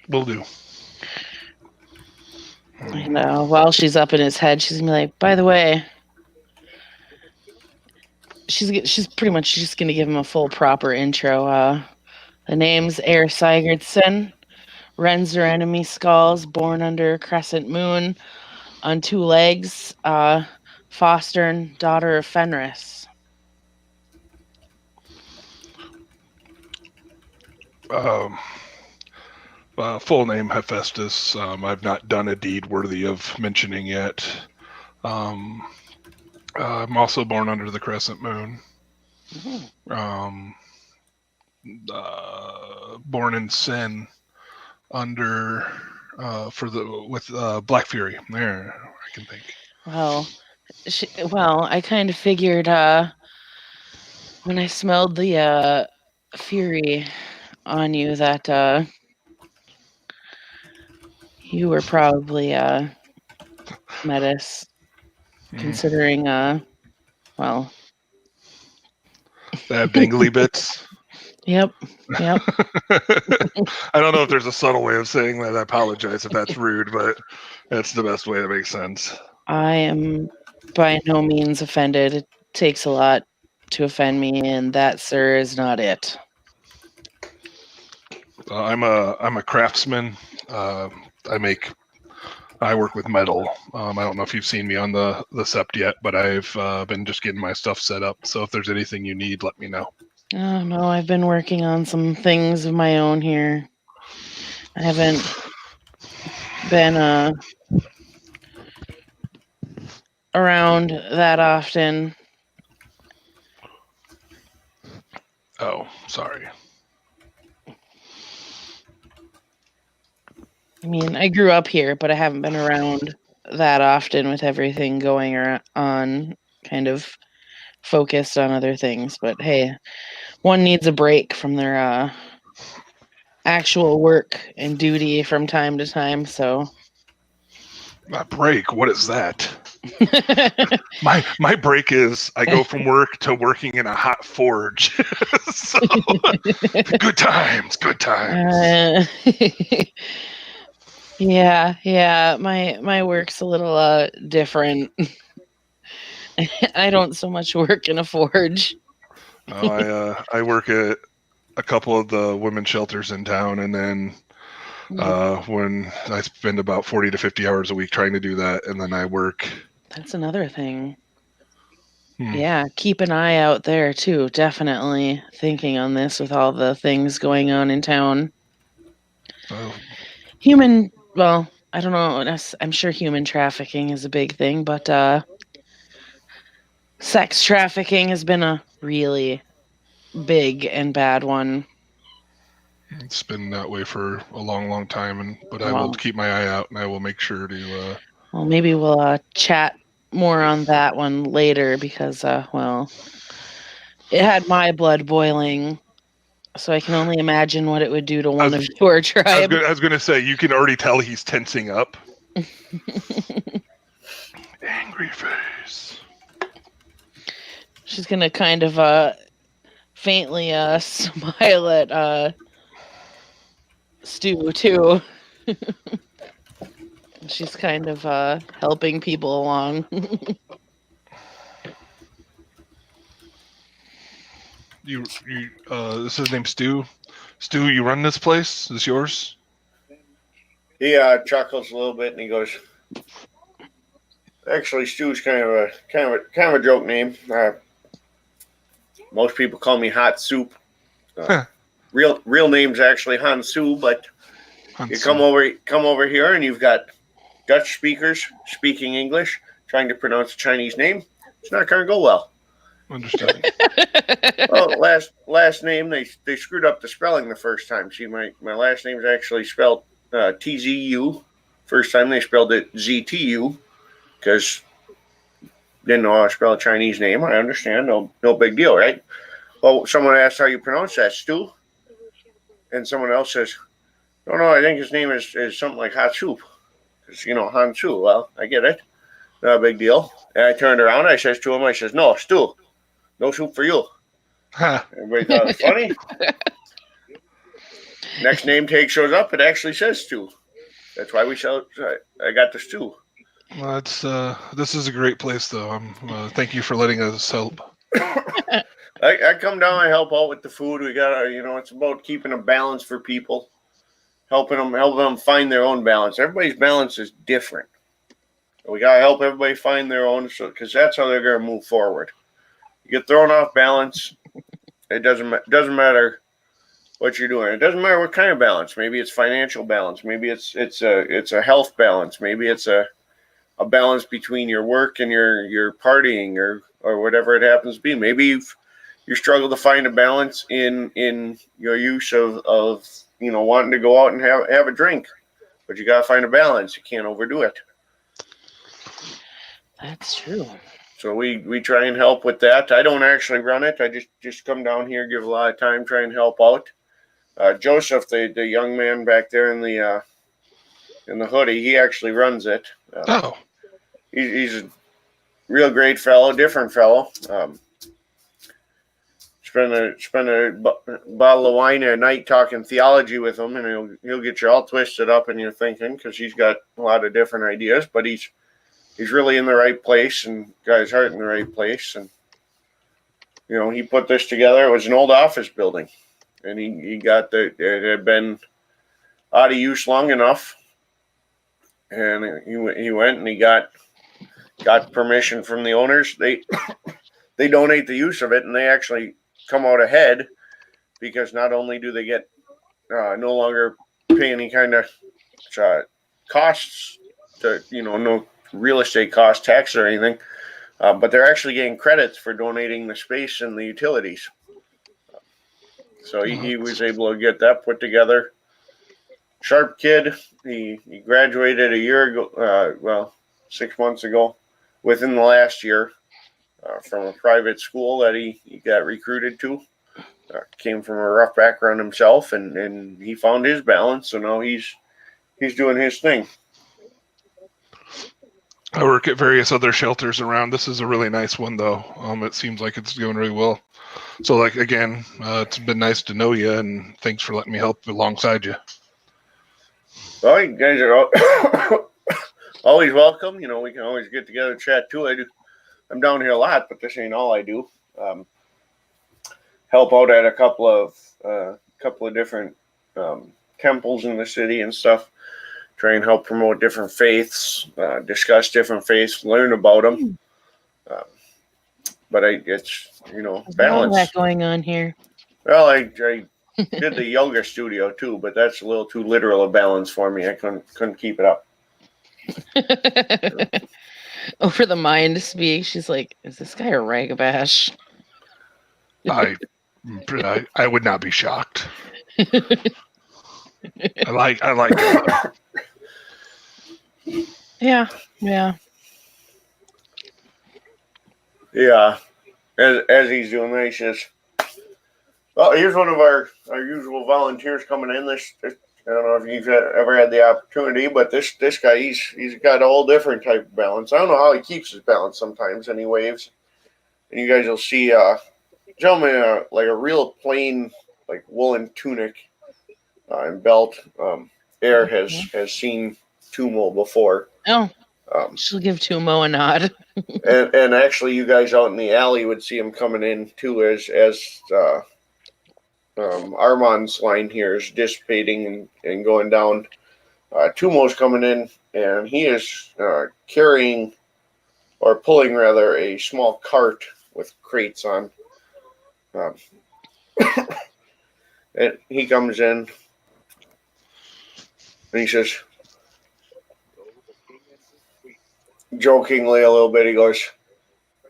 E: Will do.
F: And while she's up in his head, she's gonna be like, by the way, she's pretty much just gonna give him a full proper intro. The name's Air Sigurdsson. Rends are enemy skulls, born under crescent moon, on 2 legs, foster and daughter of Fenris.
E: Full name Hephaestus. I've not done a deed worthy of mentioning yet. I'm also born under the crescent moon.
F: Mm-hmm.
E: Born in sin under with Black Fury. There, I can think.
F: Well, I kind of figured when I smelled the fury on you that you were probably Metis, considering well,
E: They have dangly bits.
F: Yep.
E: I don't know if there's a subtle way of saying that. I apologize if that's rude, but that's the best way that makes sense.
F: I am by no means offended. takes a lot to offend me, and that, sir, is not it.
E: I'm a craftsman. I work with metal. I don't know if you've seen me on the sept yet, but I've been just getting my stuff set up. So if there's anything you need, let me know.
F: Oh no, I've been working on some things of my own here. I haven't been around that often.
E: Oh, sorry.
F: I mean, I grew up here, but I haven't been around that often with everything going on, kind of focused on other things. But hey, one needs a break from their actual work and duty from time to time, so.
E: A break? What is that? My break is I go from work to working in a hot forge. So, good times.
F: Yeah, my work's a little different. I don't so much work in a forge.
E: I work at a couple of the women's shelters in town, and then when I spend about 40 to 50 hours a week trying to do that, and then I work.
F: That's another thing. Yeah, keep an eye out there too. Definitely thinking on this with all the things going on in town. Well, I don't know. I'm sure human trafficking is a big thing, but sex trafficking has been a really big and bad one.
E: It's been that way for a long time, but I will keep my eye out, and I will make sure to.
F: Well, maybe we'll chat more on that one later because, well, it had my blood boiling, so I can only imagine what it would do to one of your tribe.
E: I was going to say, you can already tell he's tensing up. Angry face.
F: She's gonna kind of faintly smile at Stu too. She's kind of helping people along.
E: This is his name, Stu. Stu, you run this place? Is this yours?
A: He chuckles a little bit and he goes, "Actually, Stu's kind of a joke name. Most people call me Hot Soup. Real name's actually Hansu, but you come over here and you've got Dutch speakers speaking English, trying to pronounce a Chinese name. It's not going to go well."
E: Understood.
A: Well, last name they screwed up the spelling the first time. See, my last name is actually spelled TZU. First time they spelled it ZTU because didn't know how to spell a Chinese name. I understand, no big deal, right? Well, someone asked how you pronounce that, Stu, and someone else says, "No, I think his name is something like Hot Soup, because Han Su." Well, I get it, not a big deal. And I turned around, I says to him, I says, "No, Stu, no soup for you." Everybody thought it was funny. Next name tag shows up, it actually says Stu. That's why I got the Stu.
E: Well, this is a great place, though. Thank you for letting us help.
A: I come down, I help out with the food. We got, it's about keeping a balance for people, helping them find their own balance. Everybody's balance is different. We gotta help everybody find their own, because that's how they're gonna move forward. You get thrown off balance, it doesn't matter what you're doing. It doesn't matter what kind of balance. Maybe it's financial balance. Maybe it's a health balance. Maybe it's a balance between your work and your partying or whatever it happens to be. Maybe you struggle to find a balance in your use of wanting to go out and have a drink, but you got to find a balance. You can't overdo it.
F: That's true.
A: So we try and help with that. I don't actually run it. I just come down here, give a lot of time, try and help out. Joseph, the young man back there in the hoodie, he actually runs it. He's a real great fellow, different fellow. Spend a bottle of wine a night talking theology with him, and he'll get you all twisted up in your thinking because he's got a lot of different ideas. But he's really in the right place and got his heart in the right place. And he put this together. It was an old office building, and he got it had been out of use long enough, and he went and he got permission from the owners. They donate the use of it, and they actually come out ahead because not only do they get no longer pay any kind of costs to no real estate cost tax or anything, but they're actually getting credits for donating the space and the utilities. So he was able to get that put together. Sharp kid. He graduated a year ago, 6 months ago, within the last year, from a private school that he got recruited to. Came from a rough background himself, and he found his balance. So now he's doing his thing.
E: I work at various other shelters around. This is a really nice one, though. It seems like it's going really well. So, again, it's been nice to know you, and thanks for letting me help alongside you.
A: Well, you guys are always welcome. We can always get together and chat too. I'm down here a lot, but this ain't all I do. Help out at a couple of different temples in the city and stuff. Try and help promote different faiths, discuss different faiths, learn about them. But it's balance.
F: All that going on here.
A: Well, I did the yoga studio too, but that's a little too literal a balance for me. I couldn't keep it up.
F: Over the mind speak, she's like, "Is this guy a ragabash?"
E: I would not be shocked. I like it.
F: Yeah.
A: Yeah. As he's doing that, he says, well, here's one of our usual volunteers coming in. This I don't know if you've ever had the opportunity, but this guy, he's got a whole different type of balance. I don't know how he keeps his balance sometimes, and he waves. And you guys will see gentleman like a real plain like woolen tunic and belt. Air has seen Tumo before.
F: Oh, she'll give Tumo a nod.
A: and actually, you guys out in the alley would see him coming in too, as Armand's line here is dissipating and going down. Tumo's coming in, and he is carrying or pulling rather a small cart with crates on. And he comes in and he says, jokingly a little bit, he goes,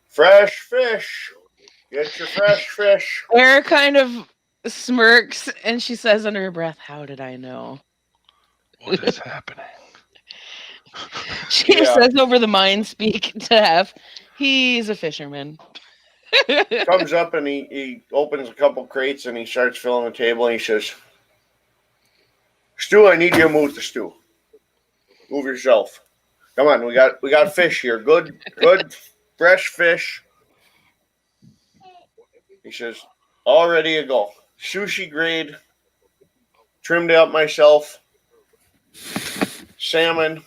A: "Fresh fish. Get your fresh fish."
F: Air kind of smirks and she says under her breath, "How did I know?"
E: What is happening?
F: She says over the mind speak to F, he's a fisherman.
A: Comes up and he opens a couple crates and he starts filling the table and he says, "Stu, I need you to move the stew. Move yourself. Come on, we got fish here. Good, fresh fish." He says, "All ready to go. Sushi grade, trimmed out myself. Salmon.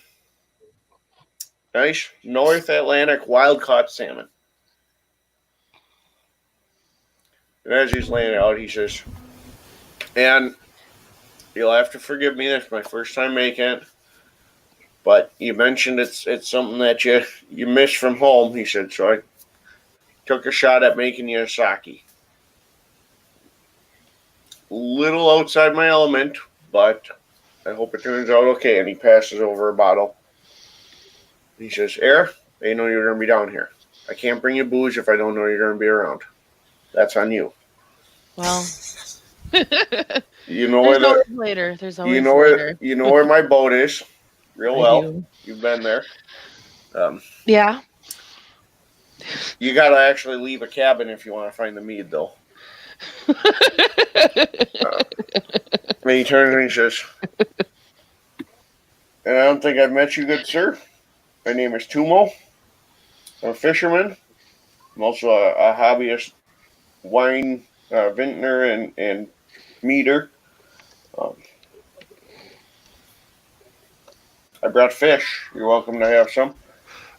A: Nice North Atlantic wild caught salmon." And as he's laying it out, he says, "And you'll have to forgive me. That's my first time making it. But you mentioned it's something that you miss from home." He said, "So I took a shot at making you a sake. Little outside my element, but I hope it turns out okay." And he passes over a bottle. He says, "Air, I know you're going to be down here. I can't bring you booze if I don't know you're going to be around. That's on you."
F: Well,
A: You know
F: there's
A: where
F: always later. There's always
A: later. You know where my boat is real
F: I
A: well.
F: do.
A: You've been there.
F: Yeah.
A: You got to actually leave a cabin if you want to find the mead, though. And he turns and he says, "And I don't think I've met you, good sir. My name is Tumo. I'm a fisherman. I'm also a hobbyist wine vintner and meader. I brought fish. You're welcome to have some.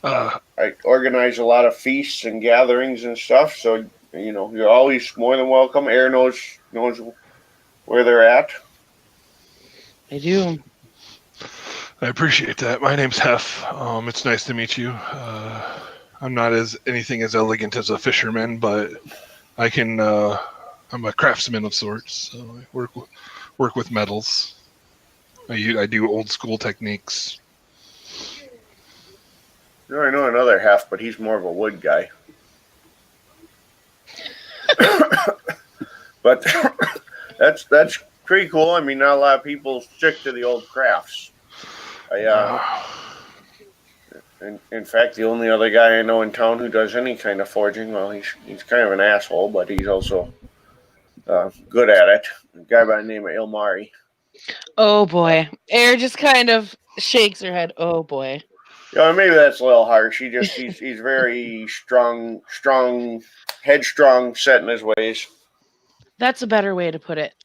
A: I organize a lot of feasts and gatherings and stuff, so you're always more than welcome. Air knows where they're at.
F: I do.
E: I appreciate that. My name's Hef. It's nice to meet you. I'm not anything as elegant as a fisherman, but I can. I'm a craftsman of sorts, so I work with metals. I do old school techniques.
A: I know another half, but he's more of a wood guy. But that's pretty cool. I mean, not a lot of people stick to the old crafts. In fact, the only other guy I know in town who does any kind of forging, well, he's kind of an asshole, but he's also good at it. A guy by the name of Ilmari.
F: Oh boy. Air just kind of shakes her head. Oh boy.
A: Maybe that's a little harsh. He's very strong, headstrong, set in his ways.
F: That's a better way to put it.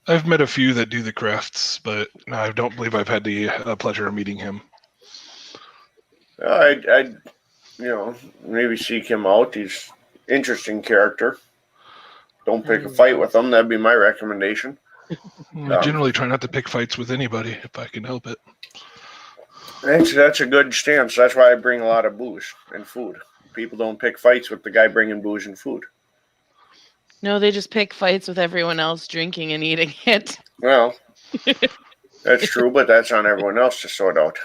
E: I've met a few that do the crafts, but I don't believe I've had the pleasure of meeting him.
A: I'd maybe seek him out. He's an interesting character. Don't pick a fight with him. That'd be my recommendation.
E: I generally try not to pick fights with anybody if I can help it.
A: That's a good stance. That's why I bring a lot of booze and food. People don't pick fights with the guy bringing booze and food.
F: No, they just pick fights with everyone else drinking and eating it.
A: Well, that's true, but that's on everyone else to sort out.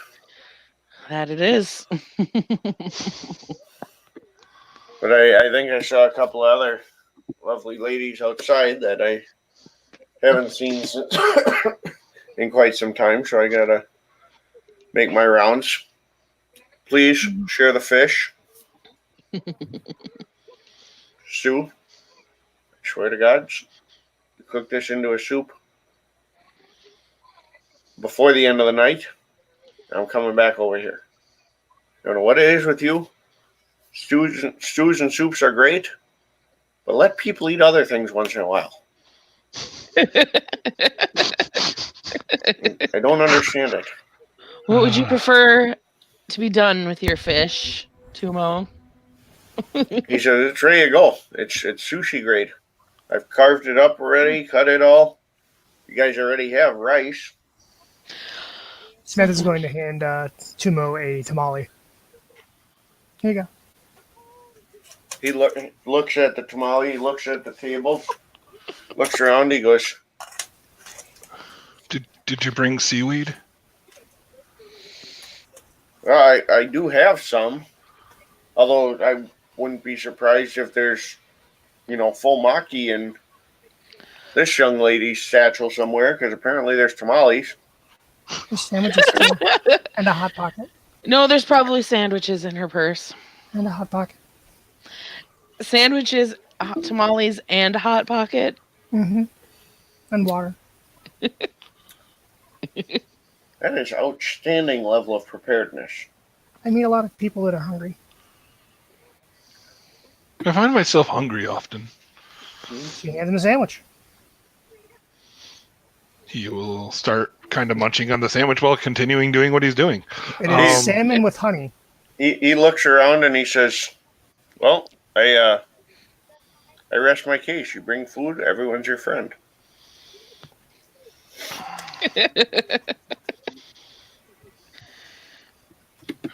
F: That it is.
A: But I think I saw a couple other lovely ladies outside that I haven't seen in quite some time, so I gotta make my rounds. Please share the fish. Stew. I swear to God, cook this into a soup before the end of the night. I'm coming back over here. I don't know what it is with you. Stews and soups are great, but let people eat other things once in a while. I don't understand it.
F: What would you prefer to be done with your fish, Tumo?
A: He says, it's ready to go. It's sushi grade. I've carved it up already, cut it all. You guys already have rice.
D: Smith is going to hand Tumo a tamale. Here you go.
A: He looks at the tamale, he looks at the table, looks around, he goes,
E: Did you bring seaweed?
A: I do have some. Although I wouldn't be surprised if there's, full maki in this young lady's satchel somewhere, because apparently there's tamales.
D: There's sandwiches too. And a hot pocket.
F: No, there's probably sandwiches in her purse.
D: And a hot pocket.
F: Sandwiches, tamales, and a hot pocket.
D: Mm-hmm. And water.
A: That is outstanding level of preparedness.
D: I meet a lot of people that are hungry.
E: I find myself hungry often.
D: She hands him a sandwich.
E: He will start kind of munching on the sandwich while continuing doing what he's doing.
D: It is salmon with honey.
A: He looks around and he says, well, I rest my case. You bring food, everyone's your friend.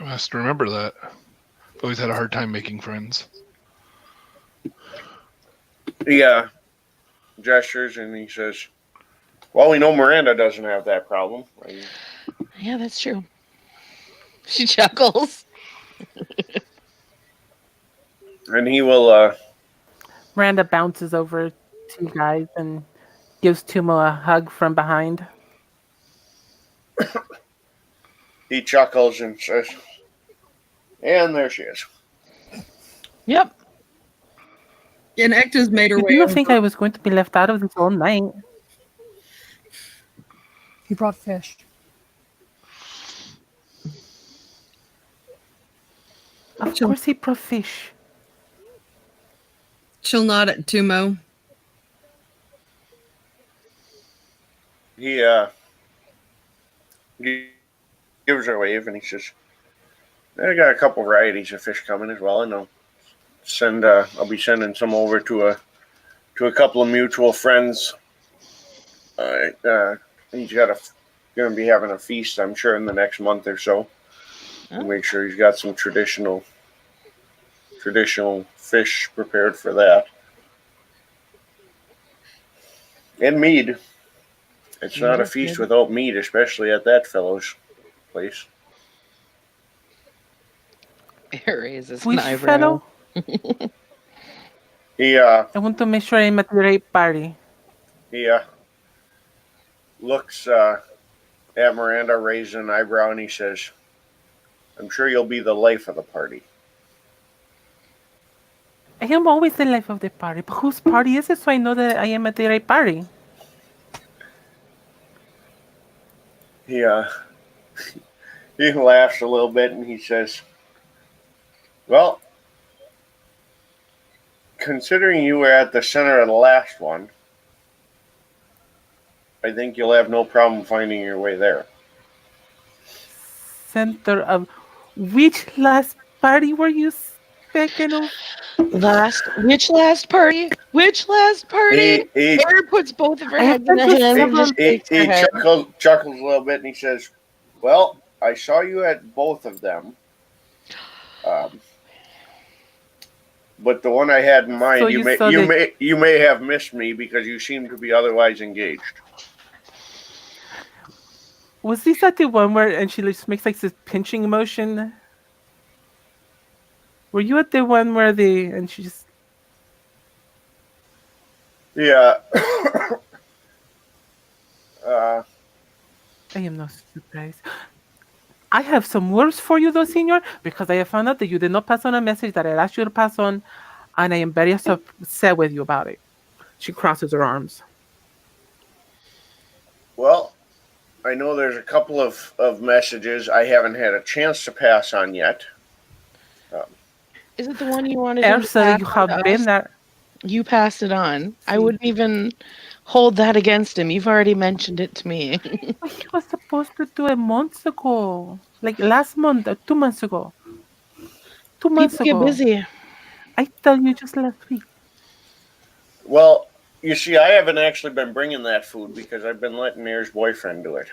E: I must remember that. I've always had a hard time making friends.
A: He gestures and he says, well, we know Miranda doesn't have that problem.
F: Yeah, that's true. She chuckles.
A: And he will...
B: Miranda bounces over to you guys and gives Tumo a hug from behind.
A: He chuckles and says, and there she is.
F: Yep.
C: And Ecta's made her
B: Did
C: way
B: you
C: over.
B: think I was going to be left out of this all night?
D: He brought fish.
B: Of course he brought fish.
C: She'll nod at Tumo.
A: He gives her a wave and he says, I got a couple varieties of fish coming as well, and I'll be sending some over to a couple of mutual friends. He's going to be having a feast, I'm sure, in the next month or so.
F: Oh.
A: Make sure he's got some traditional fish prepared for that. And mead. It's not a feast
F: Good.
A: without mead, especially at that fellow's place.
F: It raises an
B: Which
F: eyebrow.
B: fellow?
A: He
B: I want to make sure I'm at the right party.
A: looks at Miranda, raises an eyebrow, and he says, "I'm sure you'll be the life of the party."
B: I am always the life of the party, but whose party is it so I know that I am at the right party?
A: He he laughs a little bit and he says, "Well, considering you were at the center of the last one, I think you'll have no problem finding your way there."
B: Center of which last party were you speaking of?
F: Which last party? Which last party?
A: He
F: Erin puts both of her
B: I have
F: heads in
B: been
F: the
B: to
F: hands and
B: several-
F: just shakes her head.
A: chuckles a little bit and he says, "Well, I saw you at both of them. But the one I had in mind,
B: So
A: you
B: you
A: may have missed me because you seem to be otherwise engaged."
B: Was this at the one where and she just makes like this pinching motion? Were you at the one where and she just
A: Yeah.
B: I am not surprised. I have some words for you though, Senor, because I have found out that you did not pass on a message that I asked you to pass on, and I am very upset with you about it. She crosses her arms.
A: Well, I know there's a couple of messages I haven't had a chance to pass on yet.
F: Is it the one you wanted him to
B: Elsa,
F: pass
B: you
F: on
B: have
F: to
B: been
F: us?
B: there.
F: You passed it on. I
B: See.
F: wouldn't even hold that against him. You've already mentioned it to me.
B: But he was supposed to do it months ago. Like last month or 2 months ago. 2 months
F: People get
B: ago.
F: busy.
B: I tell you just last week.
A: Well, you see, I haven't actually been bringing that food because I've been letting Air's boyfriend do it.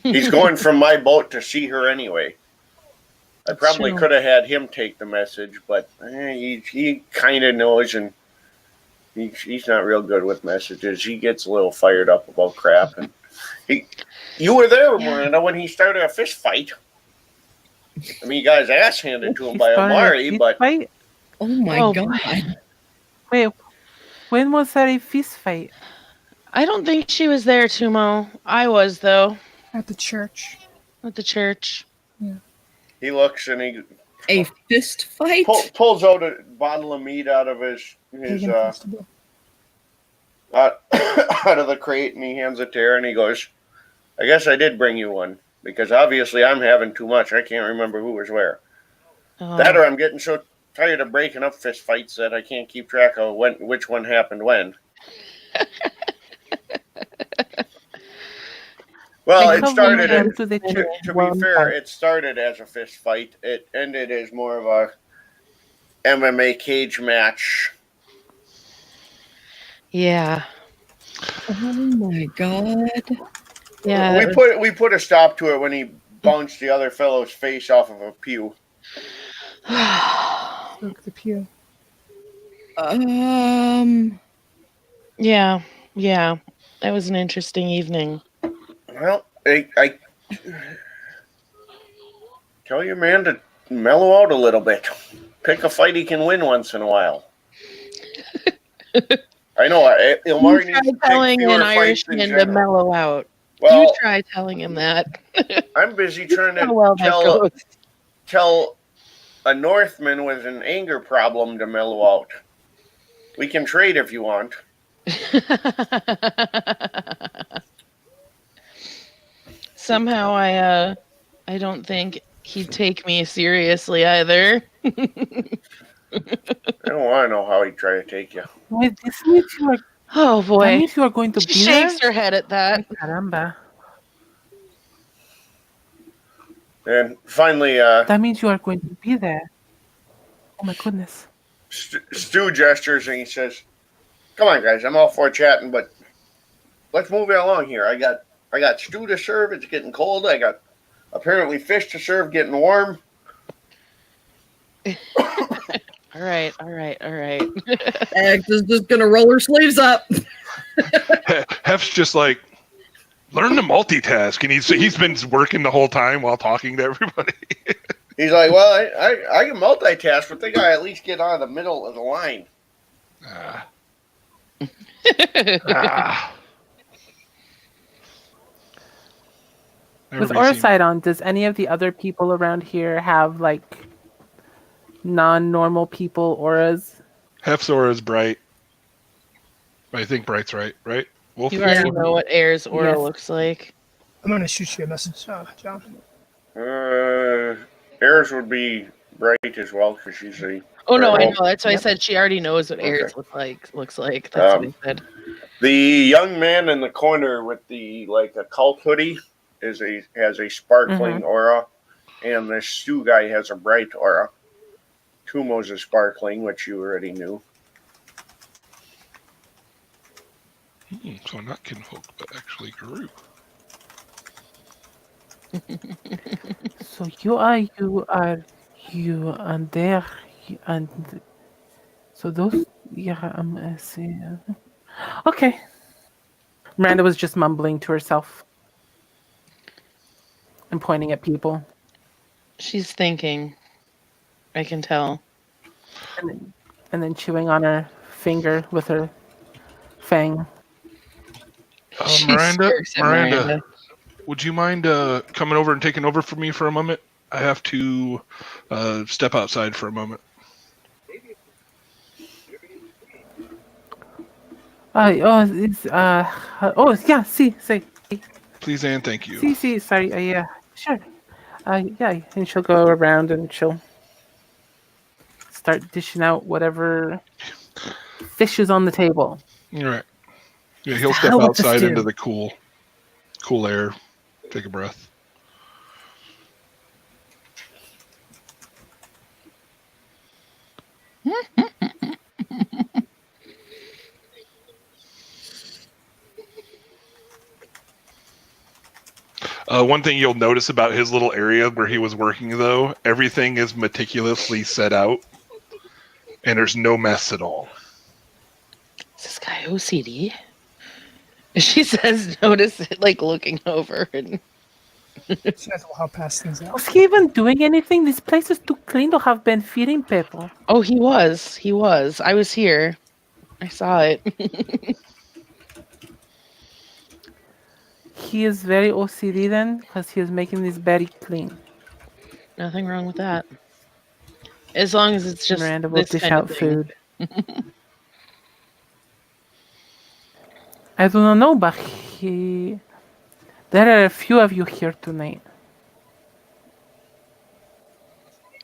A: He's going from my boat to see her anyway. I
F: That's
A: probably
F: true.
A: could have had him take the message, but he kind of knows, and he's not real good with messages. He gets a little fired up about crap. And you were there,
F: Yeah.
A: Miranda, when he started a fist fight. I mean, he got his ass handed to him
B: He
A: by
B: started a
A: Amari,
B: fist
A: but
B: fight?
C: Oh my
F: Oh,
C: god.
F: boy.
B: Wait, when was that a fist fight?
F: I don't think she was there, Tumo. I was, though,
D: At the church.
F: at the church.
A: he looks and he
C: A fist fight?
A: pulls out a bottle of meat out of his
D: Pagan festival.
A: out of the crate, and he hands it to her, and he goes, "I guess I did bring you one, because obviously I'm having too much. I can't remember who was where.
F: Oh.
A: That or I'm getting so tired of breaking up fist fights that I can't keep track of which one happened when." Well,
B: I
A: it
B: have
A: started.
B: been to the church
A: To
B: one
A: be fair,
B: time.
A: it started as a fist fight. It ended as more of a MMA cage match.
F: Yeah.
C: Oh my god.
F: Yeah.
A: We put a stop to it when he bounced the other fellow's face off of a pew.
D: Broke the pew.
F: Yeah. Yeah. That was an interesting evening.
A: Well, I tell your man to mellow out a little bit. Pick a fight he can win once in a while. I know. Ilmar
F: You
A: needs
F: try
A: to pick
F: telling
A: fewer
F: an
A: fights in
F: Irishman to
A: general.
F: mellow out.
A: Well,
F: You try telling him that.
A: I'm busy trying
F: How
A: to
F: well that goes.
A: tell a Northman with an anger problem to mellow out. We can trade if you want.
F: Somehow I don't think he'd take me seriously either.
A: I don't want to know how he'd try to take you.
B: Wait, this means you are,
F: Oh
B: that
F: boy.
B: means you are going to
F: She
B: be
F: shakes
B: there?
F: her head at that.
B: Ay, caramba.
A: And finally,
B: That means you are going to be there. Oh my goodness.
A: Stu gestures and he says, "Come on, guys, I'm all for chatting, but let's move it along here. I got stew to serve. It's getting cold. I got apparently fish to serve, getting warm."
F: All right.
C: X is just gonna roll her sleeves up.
E: Hef's just like, learn to multitask, and he's been working the whole time while talking to everybody.
A: He's like, "Well, I can multitask, but they gotta at least get on the middle of the line."
E: Ah.
B: With
E: Everybody seemed-
B: Orsidon, does any of the other people around here have like non-normal people auras?
E: Hef's aura is bright. I think bright's right? Wolf?
F: You already
C: Yeah.
F: know what Air's aura
B: Yes.
F: looks like.
D: I'm gonna shoot you a message, John.
A: Eris would be bright as well because she's a.
F: Oh no, I
A: Well,
F: know. That's why I
B: Yep.
F: said she already knows what
A: Okay.
F: Air's looks like. That's what I said.
A: The young man in the corner with the like occult hoodie has a sparkling aura, and the Stu guy has a bright aura. Kumo's a sparkling, which you already knew.
E: So not kinfolk, but actually group.
B: So you and there, and so those, yeah, I see. Okay. Miranda was just mumbling to herself and pointing at people,
F: She's thinking. I can tell.
B: and then chewing on her finger with her fang.
F: She
E: Miranda,
F: smirks at
E: Miranda, would you mind coming over and taking over for me for a moment? I have to step outside for a moment.
B: Yeah, see.
E: Please and thank you.
B: See, sorry, yeah, sure. Yeah, and she'll go around and she'll start dishing out whatever fish is on the table.
E: All right. Yeah, he'll
D: the
E: step
D: hell with this
E: outside
D: dude?
E: into the cool air, take a breath. One thing you'll notice about his little area where he was working, though, everything is meticulously set out, and there's no mess at all.
F: Is this guy OCD? She says, notice it, like looking over. And
D: She has to how pass things out.
B: Was he even doing anything? This place is too clean to have been feeding people.
F: oh, he was. I was here. I saw it.
B: He is very OCD then, because he is making this very clean.
F: Nothing wrong with that. As long as it's just
B: Miranda will
F: this
B: dish
F: kind
B: out
F: of thing.
B: food. I do not know, but there are a few of you here tonight.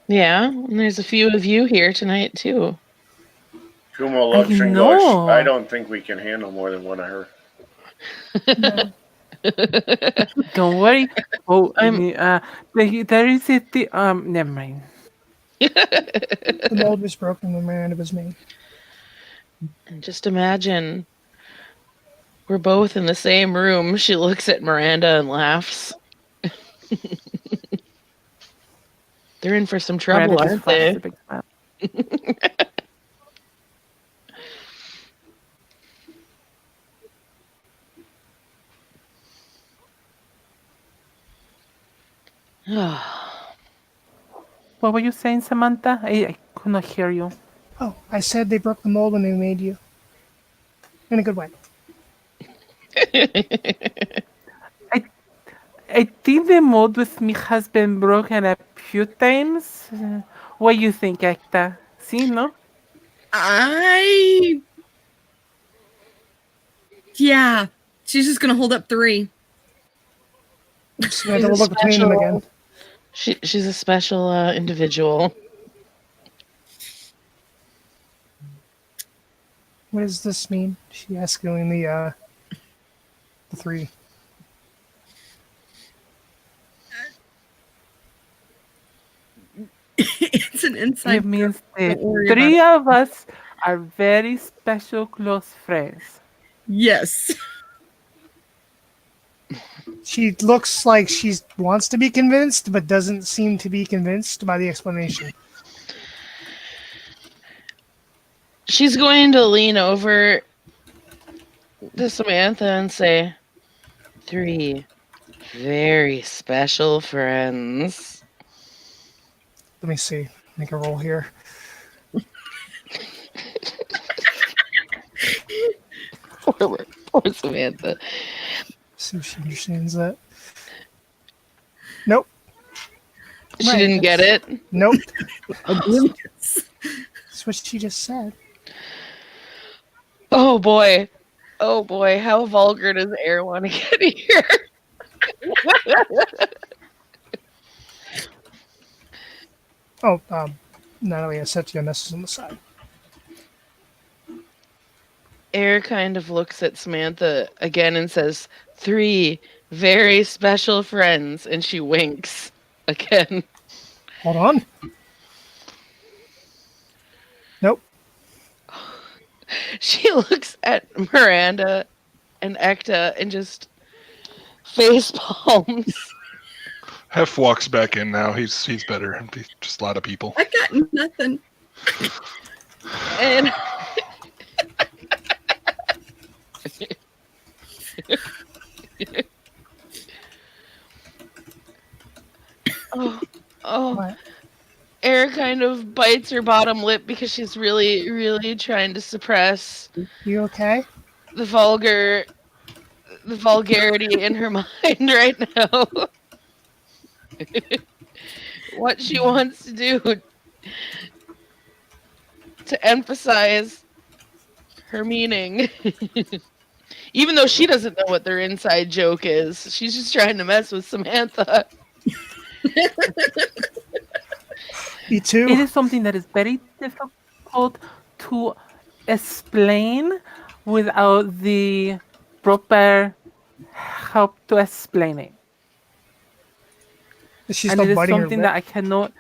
F: Yeah, and there's a few of you here tonight too.
A: Kumo looks and
B: know.
A: goes, "I don't think we can handle more than one of her."
B: Don't worry. Oh,
F: I'm-
B: there is never mind.
D: The mold was broken when Miranda was made.
F: And just imagine we're both in the same room. She looks at Miranda and laughs. They're in for some trouble,
B: Miranda
F: aren't
B: just flashes
F: they?
B: a big smile. What were you saying, Samantha? I could not hear you.
D: Oh, I said they broke the mold when they made you. In a good way.
B: I think the mold with me has been broken a few times. What do you think, Ekta? See, no?
C: Yeah. She's just gonna hold up 3.
D: So we have to look between them again.
F: She's a special individual.
D: What does this mean? She asked doing the 3.
C: an inside
B: It means the
C: Don't worry about
B: three of us are very special close friends.
C: Yes.
D: She looks like she wants to be convinced, but doesn't seem to be convinced by the explanation.
F: She's going to lean over to Samantha and say, 3 very special friends.
D: Let me see. Make a roll here.
F: Poor Samantha.
D: See if she understands that. Nope.
F: She
D: Right,
F: didn't get it.
D: Nope.
C: Oblivious.
D: That's what she just said.
F: Oh boy. Oh boy. How vulgar does Air want to get here?
D: Oh, Natalie, I sent you a message on the side.
F: Air kind of looks at Samantha again and says, 3 very special friends. And she winks again.
D: Hold on. Nope.
F: She looks at Miranda and Ekta and just face palms.
E: Hef walks back in now. He's better. He's just a lot of people.
C: I got nothing.
F: And oh,
D: What?
F: Air kind of bites her bottom lip because she's really, really trying to suppress
D: You okay?
F: the vulgarity in her mind right now. What she wants to do to emphasize her meaning. Even though she doesn't know what their inside joke is. She's just trying to mess with Samantha.
D: Me too.
B: It is something that is very difficult to explain without the proper help to explain it.
D: She's
B: And
D: still
B: it is
D: biting her
B: something
D: lip.
B: that I cannot.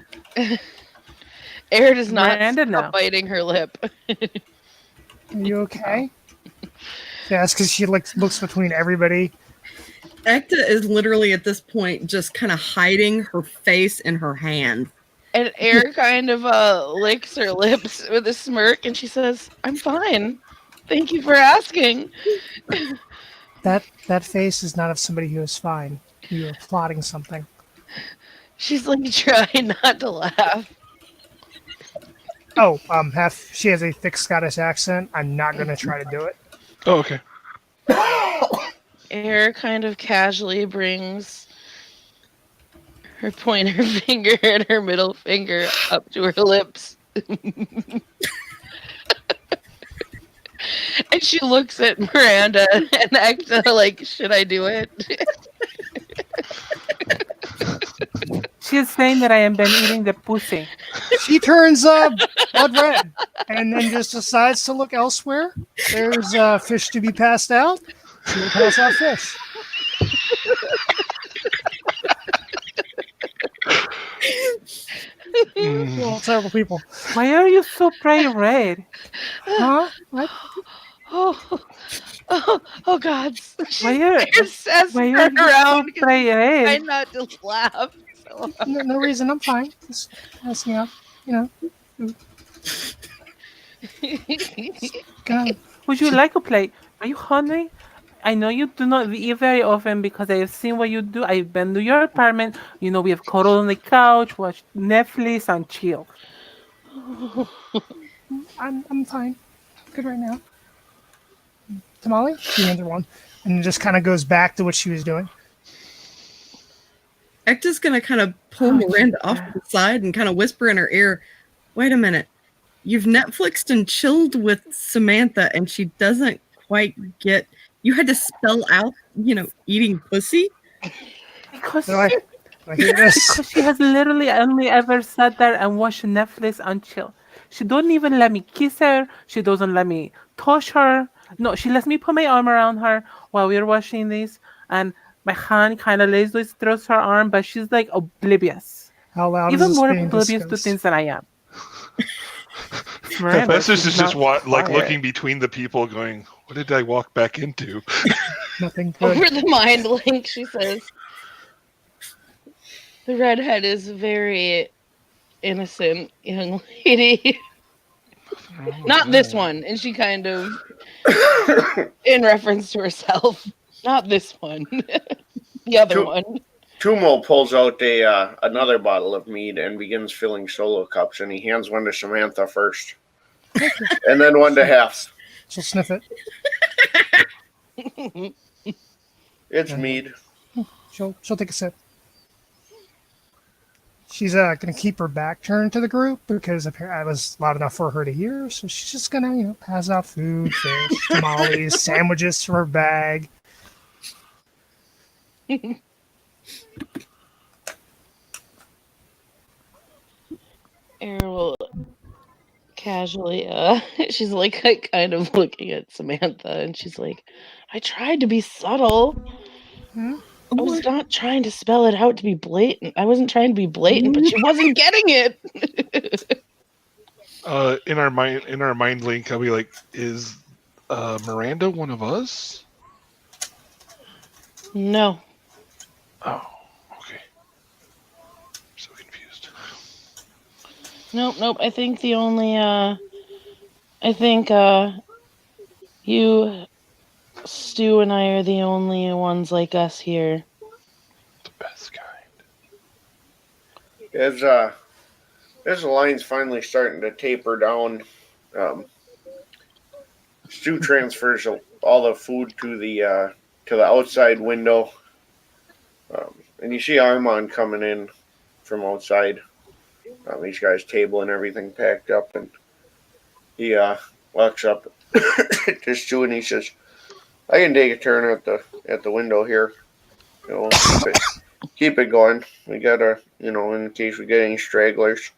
F: Air does not
B: Miranda,
F: stop
B: no.
F: biting her lip.
D: Are you okay? Yeah, it's because she looks between everybody.
C: Ekta is literally at this point just kind of hiding her face in her hand.
F: And Air kind of licks her lips with a smirk and she says, I'm fine. Thank you for asking.
D: That face is not of somebody who is fine. You are plotting something.
F: She's like trying not to laugh.
D: Oh, she has a thick Scottish accent. I'm not gonna try to do it.
E: Oh, okay.
F: Air kind of casually brings her pointer finger and her middle finger up to her lips. And she looks at Miranda and Ekta like, should I do it?
B: She is saying that I have been eating the pussy.
D: She turns blood red and then just decides to look elsewhere. There's fish to be passed out. She will pass out fish. Well, terrible people.
B: Why are you so bright red?
D: Huh? What?
F: Oh God.
B: Why are,
F: Air says
B: why are
F: turn
B: you so
F: around.
B: bright
F: Try
B: red?
F: not to laugh.
D: No reason. I'm fine. Just asking out. You know. God.
B: Would you like a plate? Are you hungry? I know you do not eat very often because I have seen what you do. I've been to your apartment. You know, we have cuddled on the couch, watched Netflix, and chill.
D: I'm fine. Good right now. Tamale? She hands her one. And it just kind of goes back to what she was doing.
C: Ekta's gonna kind of pull Miranda off to the side and kind of whisper in her ear, wait a minute. You've Netflixed and chilled with Samantha and she doesn't quite get... You had to spell out, eating pussy?
B: Because,
D: So I hear this.
B: because she has literally only ever sat there and watched Netflix and chill. She don't even let me kiss her. She doesn't let me touch her. No, she lets me put my arm around her while we're watching this. And my hand kind of lays through her arm, but she's like oblivious.
D: How loud
B: Even
D: is this
B: more
D: being
B: oblivious to
D: discussed?
B: things than I am. Miranda,
E: Hephaestus
B: she's
E: is just
B: not
E: like
B: quiet.
E: looking between the people, going, "What did I walk back into?"
D: Nothing good.
F: Over the mind link, she says, the redhead is a very innocent young lady. Not this one. And she kind of, in reference to herself, not this one. The other
A: Two-
F: one.
A: Tumo pulls out another bottle of mead and begins filling solo cups, and he hands one to Samantha first, and then one to Half.
D: She'll sniff it.
A: It's mead.
D: She'll take a sip. She's gonna keep her back turned to the group because apparently it was loud enough for her to hear. So she's just gonna, pass out food, fish, tamales, sandwiches from her bag.
F: Erin will casually, she's like kind of looking at Samantha and she's like, I tried to be subtle. I was not trying to spell it out to be blatant. I wasn't trying to be blatant, but she wasn't getting it.
E: In our mind link, I'll be like, "Is Miranda one of us?"
F: No.
E: Oh, okay. I'm so confused.
F: Nope. I think the only, you, Stu, and I are the only ones like us here.
E: The best kind.
A: As the line's finally starting to taper down, Stu transfers all the food to the outside window, and you see Armand coming in from outside. He's got his table and everything packed up, and he walks up to Stu and he says, "I can take a turn at the window here. Keep it going. We gotta, in case we get any stragglers."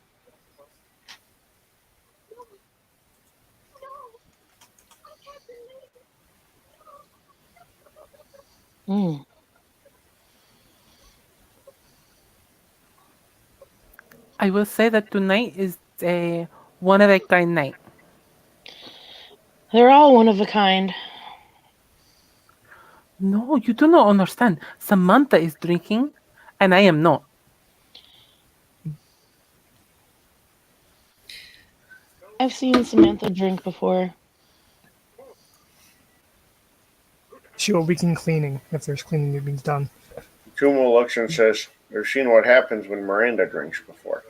F: Mm.
B: I will say that tonight is a one of a kind night.
F: They're all one of a kind.
B: No, you do not understand. Samantha is drinking, and I am not.
F: I've seen Samantha drink before.
D: She will begin cleaning if there's cleaning being done.
A: Tumo looks and says, "They've seen what happens when Miranda drinks before."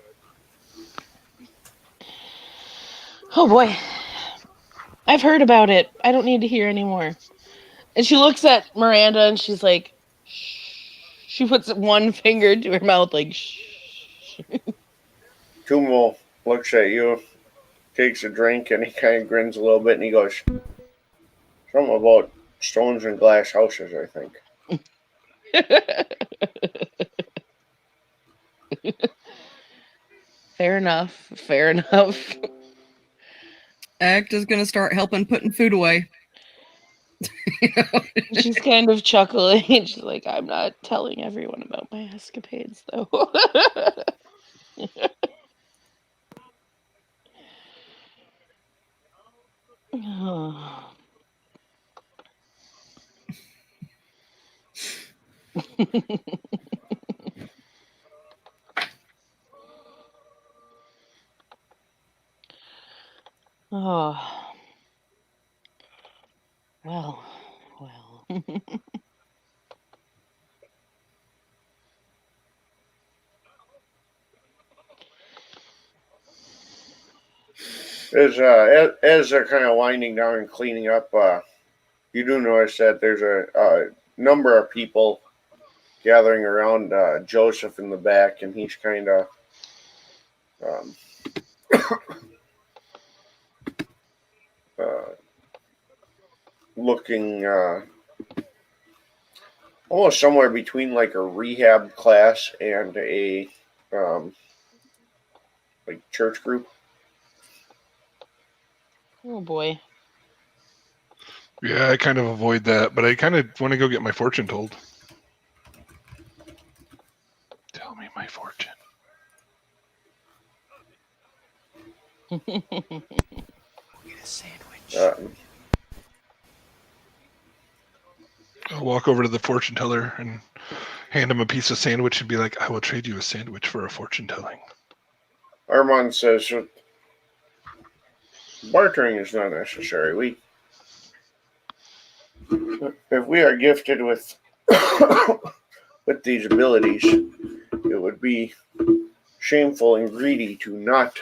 F: Oh boy. I've heard about it. I don't need to hear anymore. And she looks at Miranda and she's like, shh. She puts one finger to her mouth like, shh.
A: Tumo looks at you, takes a drink, and he kind of grins a little bit, and he goes, "Something about stones and glass houses, I think."
F: Fair enough.
C: Act is gonna start helping putting food away.
F: She's kind of chuckling and she's like, I'm not telling everyone about my escapades though. Oh. Well.
A: As they're kind of winding down and cleaning up, you do notice that there's a number of people gathering around Joseph in the back, and he's kind of looking almost somewhere between like a rehab class and a like church group.
F: Oh boy.
E: Yeah, I kind of avoid that, but I kind of want to go get my fortune told. Tell me my fortune.
D: Get a sandwich.
E: I'll walk over to the fortune teller and hand him a piece of sandwich and be like, I will trade you a sandwich for a fortune telling.
A: Armand says, bartering is not necessary. If we are gifted with with these abilities, it would be shameful and greedy to not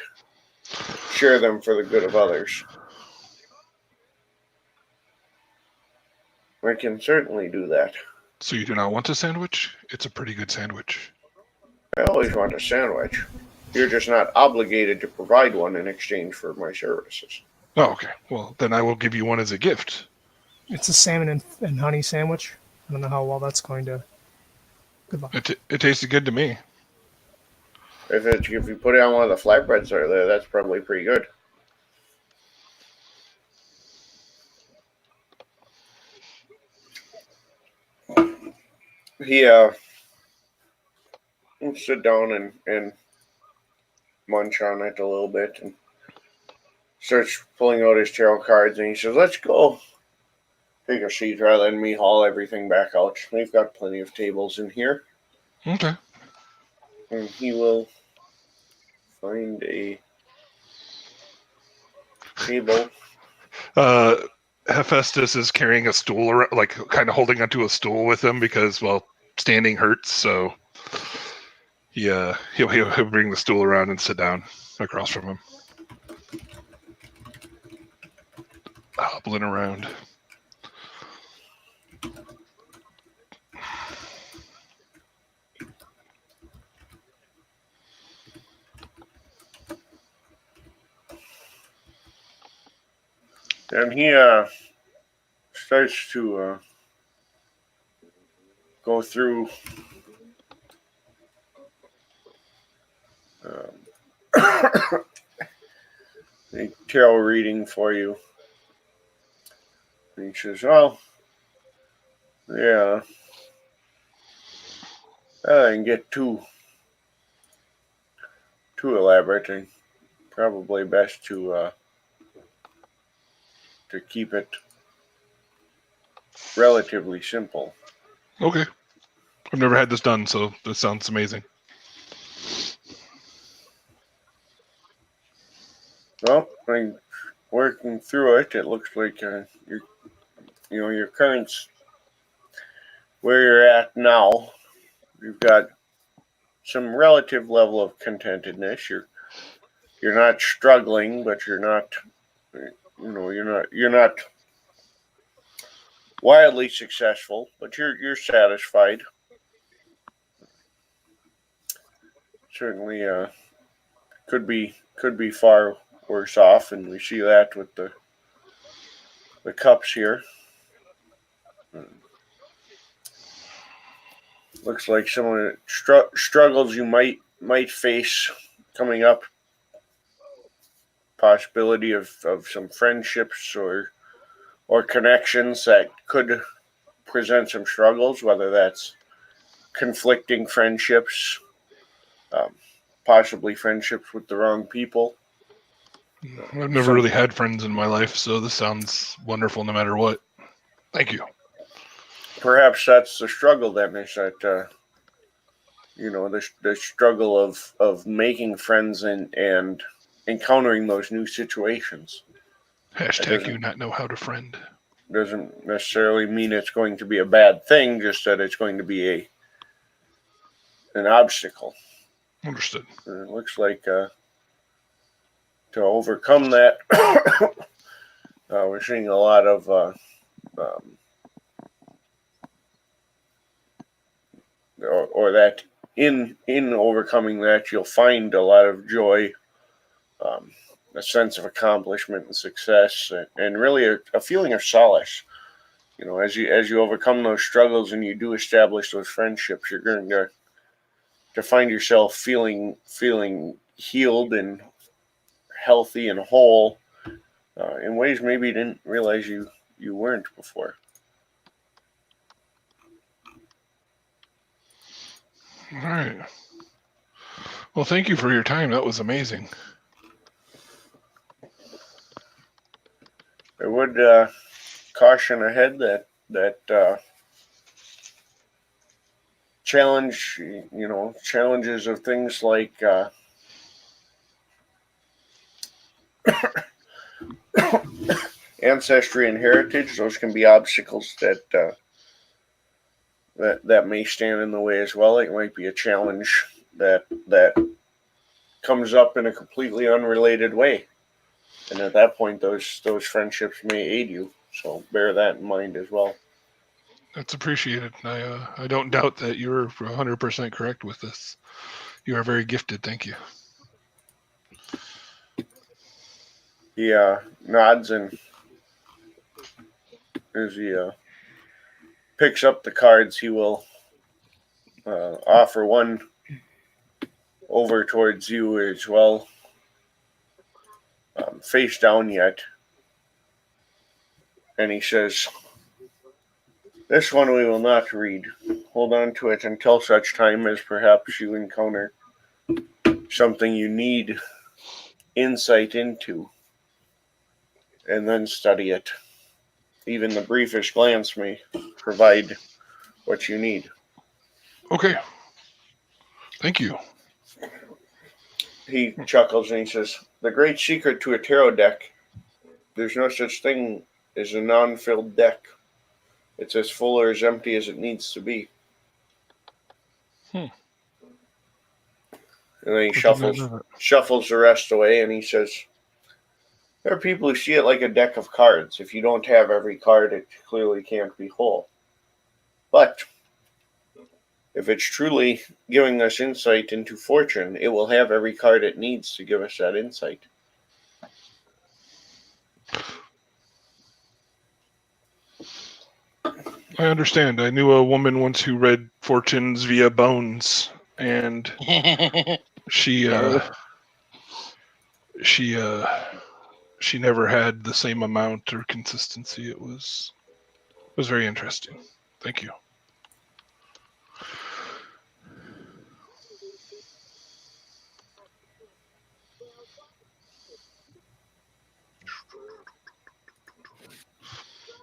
A: share them for the good of others. I can certainly do that.
E: So you do not want a sandwich? It's a pretty good sandwich.
A: I always want a sandwich. You're just not obligated to provide one in exchange for my services.
E: Oh, okay. Well, then I will give you one as a gift.
D: It's a salmon and honey sandwich. I don't know how well that's going to. Good luck.
E: It tasted good to me.
A: If you put it on one of the flatbreads that are there, that's probably pretty good. He sit down and munch on it a little bit and starts pulling out his tarot cards, and he says, let's go take a seat rather than me haul everything back out. We've got plenty of tables in here.
E: Okay.
A: And he will find a table.
E: Hephaestus is carrying a stool, around, like kind of holding onto a stool with him because, well, standing hurts. So he'll bring the stool around and sit down across from him, hobbling around.
A: And he starts to go through a tarot reading for you. And he says, well, yeah, I didn't get too elaborate, and probably best to keep it relatively simple.
E: Okay. I've never had this done, so this sounds amazing.
A: Well, working through it, it looks like your current where you're at now. You've got some relative level of contentedness. You're not struggling, but you're not wildly successful, but you're satisfied. Certainly could be far worse off, and we see that with the cups here. Looks like some of the struggles you might face coming up. Possibility of some friendships or connections that could present some struggles, whether that's conflicting friendships, possibly friendships with the wrong people.
E: I've never really had friends in my life, so this sounds wonderful no matter what. Thank you.
A: Perhaps that's the struggle then, is that the struggle of making friends and encountering those new situations.
E: Hashtag you not know how to friend.
A: Doesn't necessarily mean it's going to be a bad thing, just that it's going to be an obstacle.
E: Understood.
A: It looks like to overcome that, we're seeing a lot of or that in overcoming that, you'll find a lot of joy, a sense of accomplishment and success, and really a feeling of solace. As you overcome those struggles and you do establish those friendships, you're going to find yourself feeling healed and healthy and whole in ways maybe you didn't realize you weren't before.
E: All right. Well, thank you for your time. That was amazing.
A: would caution ahead that challenges of things like ancestry and heritage. Those can be obstacles that may stand in the way as well. It might be a challenge that comes up in a completely unrelated way, and at that point, those friendships may aid you. So bear that in mind as well.
E: That's appreciated. I don't doubt that you're 100% correct with this. You are very gifted. Thank you.
A: He nods, and as he picks up the cards, he will offer one over towards you as well, face down yet. And he says, "This one we will not read. Hold on to it until such time as perhaps you encounter something you need insight into, and then study it. Even the briefest glance may provide what you need."
E: Okay. Thank you.
A: He chuckles and he says, "The great secret to a tarot deck, there's no such thing as a non-filled deck. It's as full or as empty as it needs to be."
E: Hmm.
A: And then he shuffles the rest away, and he says, "There are people who see it like a deck of cards. If you don't have every card, it clearly can't be whole. But if it's truly giving us insight into fortune, it will have every card it needs to give us that insight."
E: I understand. I knew a woman once who read fortunes via bones, and she never had the same amount or consistency. It was very interesting. Thank you.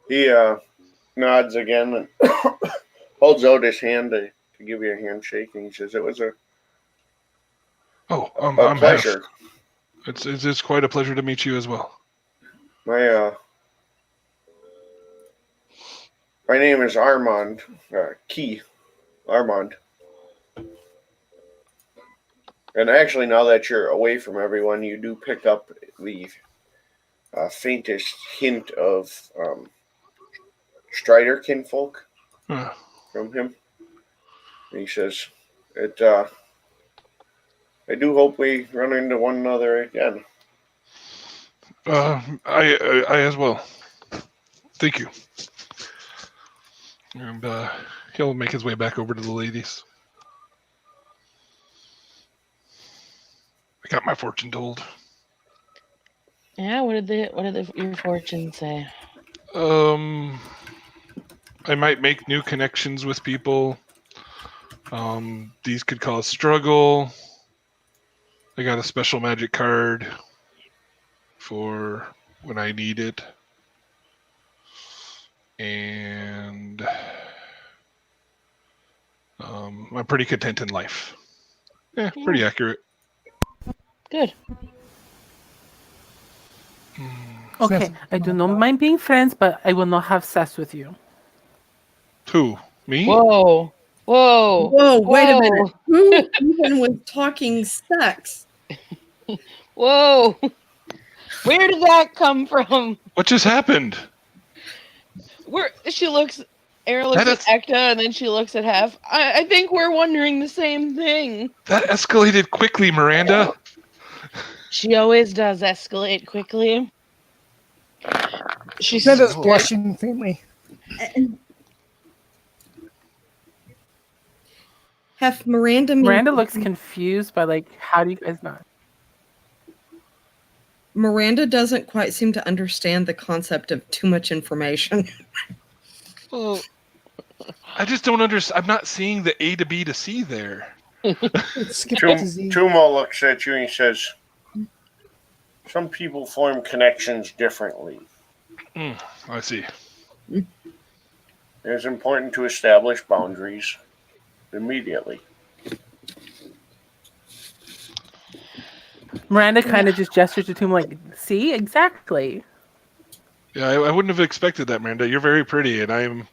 A: He nods again and holds out his hand to give you a handshake, and he says, "It was a
E: I'm
A: pleasure.
E: It's quite a pleasure to meet you as well."
A: My name is Armand, Key Armand. And actually, now that you're away from everyone, you do pick up the faintest hint of Strider kinfolk from him. And he says, I do hope we run into one another again."
E: I as well. Thank you. And he'll make his way back over to the ladies. I got my fortune told.
F: Yeah, what did your fortune say?
E: I might make new connections with people. These could cause struggle. I got a special magic card for when I need it. And I'm pretty content in life. Yeah, pretty accurate.
F: Good.
B: Okay, I do not mind being friends, but I will not have sex with you.
E: Who? Me?
F: Whoa.
C: Whoa, wait a minute. Who even was talking sex?
F: Whoa. Where did that come from?
E: What just happened?
F: Era looks at Ekta, and then she looks at Hef. I think we're wondering the same thing.
E: That escalated quickly, Miranda.
F: She always does escalate quickly.
D: She said it's blushing faintly.
C: Hef, Miranda
B: looks confused by, like, how do you guys not?
C: Miranda doesn't quite seem to understand the concept of too much information.
E: Well, I just don't understand. I'm not seeing the A to B to C there.
A: Tumo looks at you and he says, "Some people form connections differently.
E: I see.
A: It is important to establish boundaries immediately.
B: Miranda kind of just gestures to him like, see, exactly.
E: Yeah, I wouldn't have expected that, Miranda. You're very pretty, and I'm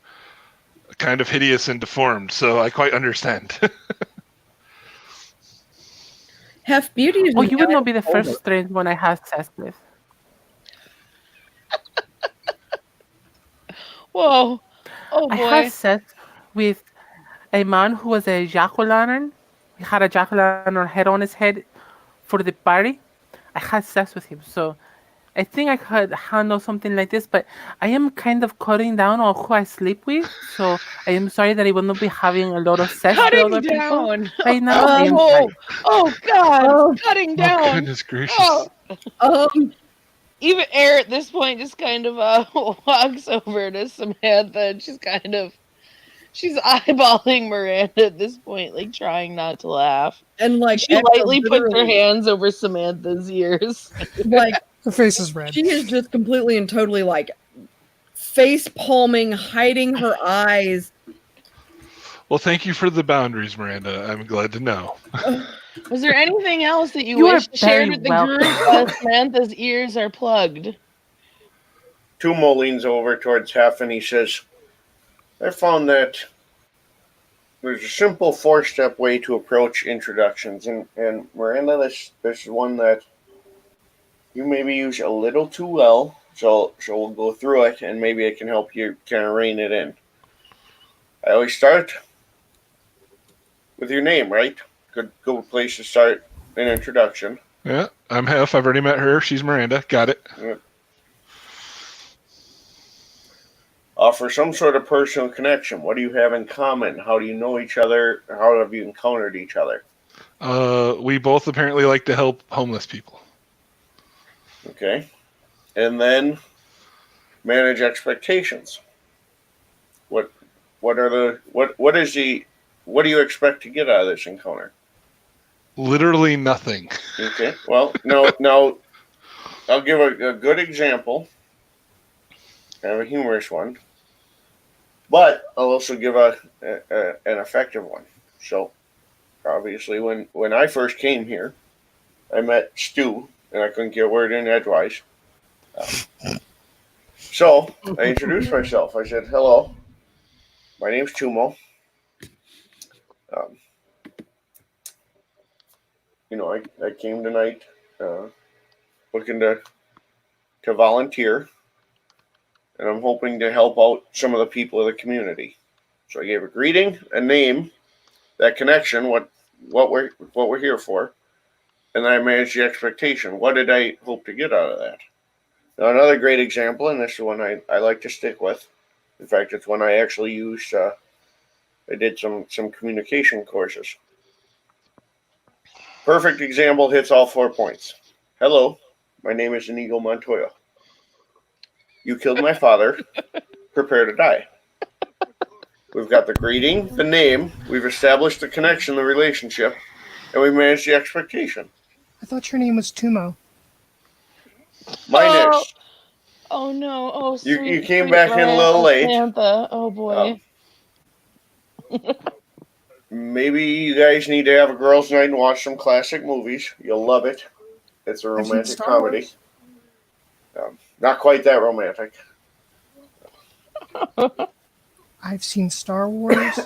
E: kind of hideous and deformed, so I quite understand.
C: Hef, beauty is
B: Oh,
C: an
B: you would not be the
C: older.
B: first strange one I have sex with.
F: Whoa. Oh
B: I had
F: boy.
B: sex with a man who was a jack-o'-lantern. He had a jack-o'-lantern head on his head for the party. I had sex with him, so I think I could handle something like this, but I am kind of cutting down on who I sleep with, so I am sorry that I will not be having a lot of sex with
F: Cutting
B: other people
F: down.
B: right now. I am
F: Oh,
B: sorry.
F: oh God.
C: Oh,
F: Cutting
E: Oh,
F: down.
E: goodness gracious.
F: Oh.
C: um,
F: Even Air at this point just kind of walks over to Samantha and she's eyeballing Miranda at this point, like trying not to laugh.
C: and like
F: She
C: Echo
F: lightly puts her
C: literally,
F: hands over Samantha's ears.
C: like
D: Her face is red.
C: she is just completely and totally like face palming, hiding her eyes.
E: Well, thank you for the boundaries, Miranda. I'm glad to know.
F: Was there anything else that you
B: You are
F: wish shared
B: very
F: with the
B: welcome.
F: group while Samantha's ears are plugged?
A: Tumo leans over towards Hef and he says, I found that there's a simple four-step way to approach introductions. And Miranda, this is one that you maybe use a little too well. So we'll go through it and maybe it can help you kind of rein it in. I always start with your name, right? Good place to start an introduction.
E: Yeah, I'm Hef. I've already met her. She's Miranda. Got it.
A: Offer some sort of personal connection. What do you have in common? How do you know each other? How have you encountered each other?
E: We both apparently like to help homeless people.
A: Okay. And then manage expectations. What do you expect to get out of this encounter?
E: Literally nothing.
A: Okay. Well, now I'll give a good example, kind of a humorous one, but I'll also give an effective one. So, obviously, when I first came here, I met Stu, and I couldn't get a word in edgewise. So I introduced myself. I said, "Hello, my name's Tumo. Um, I came tonight looking to volunteer, and I'm hoping to help out some of the people of the community." So I gave a greeting, a name, that connection, what we're here for, and then I managed the expectation. What did I hope to get out of that? Now another great example, and this is one I like to stick with. In fact, it's one I actually used. I did some communication courses. Perfect example, hits all 4 points. Hello, my name is Inigo Montoya. You killed my father. Prepare to die. We've got the greeting, the name, we've established the connection, the relationship, and we managed the expectation.
D: I thought your name was Tumo.
A: Mine is.
F: Oh no! Oh,
A: You
F: sweet,
A: came
F: sweet
A: back in a little late.
F: Samantha. Oh boy.
A: Maybe you guys need to have a girls' night and watch some classic movies. You'll love it. It's a
D: I've seen
A: romantic
D: Star
A: comedy.
D: Wars.
A: Not quite that romantic.
D: I've seen Star Wars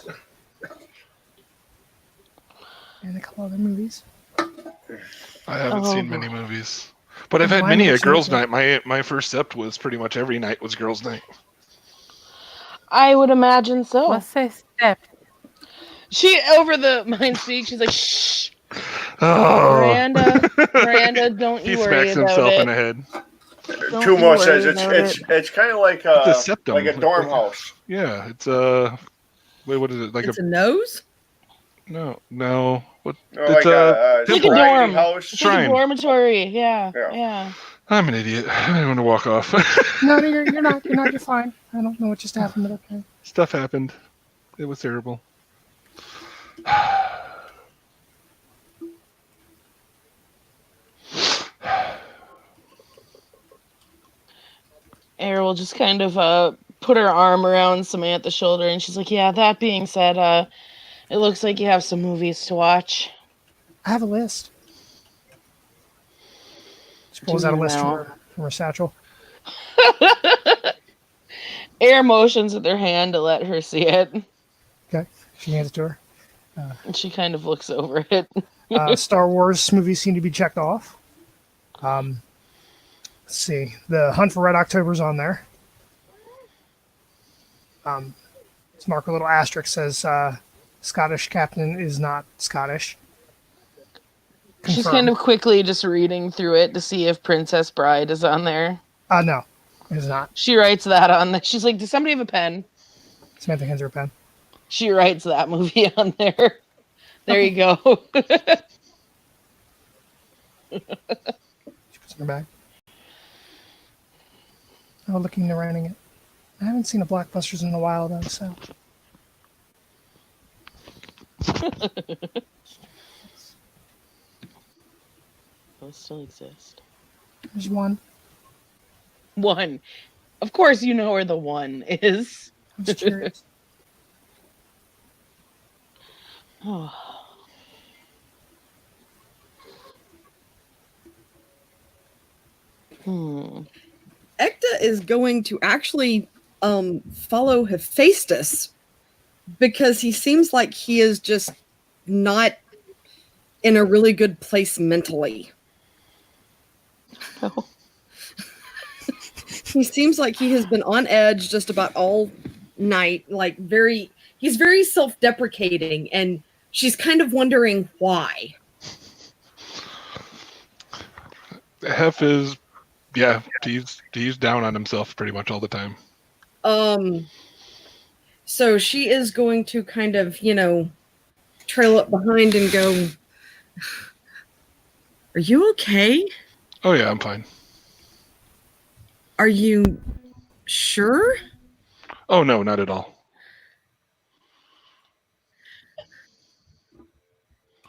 D: and a couple other movies.
E: I haven't
F: Oh,
E: seen many movies. But I've
D: Oh,
E: had
D: I
E: many
D: know
E: a
D: what you're
E: girls'
D: looking
E: night. My first step was pretty much every night was girls' night.
F: I would imagine so.
B: What's a step?
F: She over the mind speak. She's like, "Shh,
E: Oh.
F: Miranda, don't
E: He
F: you worry
E: smacks
F: about
E: himself
F: it.
E: in the head.
F: Don't
A: Two
F: you
A: more
F: worry
A: says
F: about
A: it's kind of like
E: It's a septum.
A: like a dorm house.
E: Yeah, it's wait, what is it? Like
C: It's a nose.
E: no. What?
A: Like
E: It's
A: a
F: It's like a
E: temple.
F: dorm.
A: house.
F: It's like a
E: Shrine.
F: dormitory. Yeah,
A: Yeah.
F: yeah.
E: I'm an idiot. I want to walk off.
D: No, you're not. You're not. You're fine. I don't know what just happened, but okay.
E: Stuff happened. It was terrible.
F: Air will just kind of put her arm around Samantha's shoulder, and she's like, "Yeah, that being said, it looks like you have some movies to watch."
D: I have a list. She pulls
F: Do
D: out a
F: you
D: list
F: now?
D: from her satchel.
F: Air motions with her hand to let her see it,
D: Okay. She hands it to her.
F: and she kind of looks over it.
D: Star Wars movies seem to be checked off. Let's see. The Hunt for Red October's on there. Let's mark a little asterisk says Scottish captain is not Scottish.
F: She's
D: Confirmed.
F: kind of quickly just reading through it to see if Princess Bride is on there.
D: No, it's not.
F: She writes that on there. She's like, "Does somebody have a pen?"
D: Samantha hands her a pen.
F: She writes that movie on there. There you go.
D: She puts it in her bag. Oh, looking into renting it. I haven't seen a Blockbusters in a while though, so.
F: Those still exist.
D: There's one.
F: One. Of course you know where the one is.
D: I'm just curious.
F: Oh. Hmm.
C: Ekta is going to actually follow Hephaestus because he seems like he is just not in a really good place mentally.
F: Oh.
C: He seems like he has been on edge just about all night, like he's very self-deprecating, and she's kind of wondering why.
E: Hef is, yeah, he's down on himself pretty much all the time.
C: So she is going to kind of, trail up behind and go, "Are you okay?
E: Oh yeah, I'm fine.
C: Are you sure?"
E: Oh no, not at all.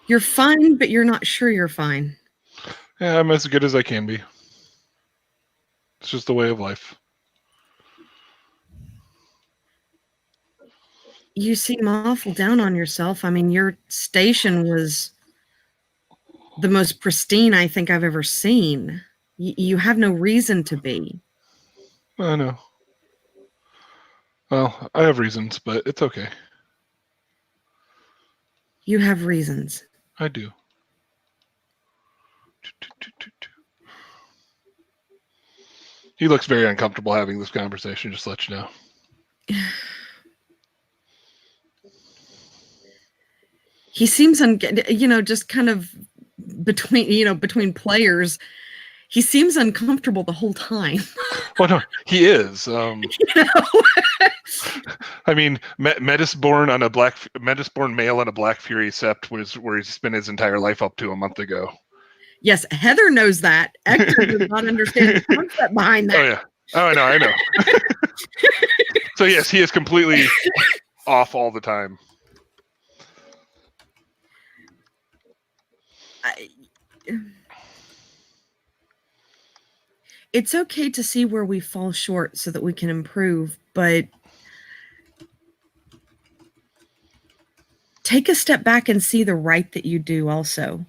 C: You're fine, but you're not sure you're fine.
E: Yeah, I'm as good as I can be. It's just the way of life.
C: You seem awful down on yourself. I mean, your station was the most pristine I think I've ever seen. You have no reason to be.
E: I know. Well, I have reasons, but it's okay.
C: You have reasons.
E: I do. He looks very uncomfortable having this conversation, just to let you know.
C: He seems, just kind of between players, he seems uncomfortable the whole time.
E: Well, no, he is.
C: You know?
E: I mean, Metisborn male on a Black Fury Sept was where he spent his entire life up to a month ago.
C: Yes, Heather knows that. Hector does not understand the concept behind that.
E: Oh yeah. Oh, I know. So yes, he is completely off all the time.
C: It's okay to see where we fall short so that we can improve, but take a step back and see the right that you do also.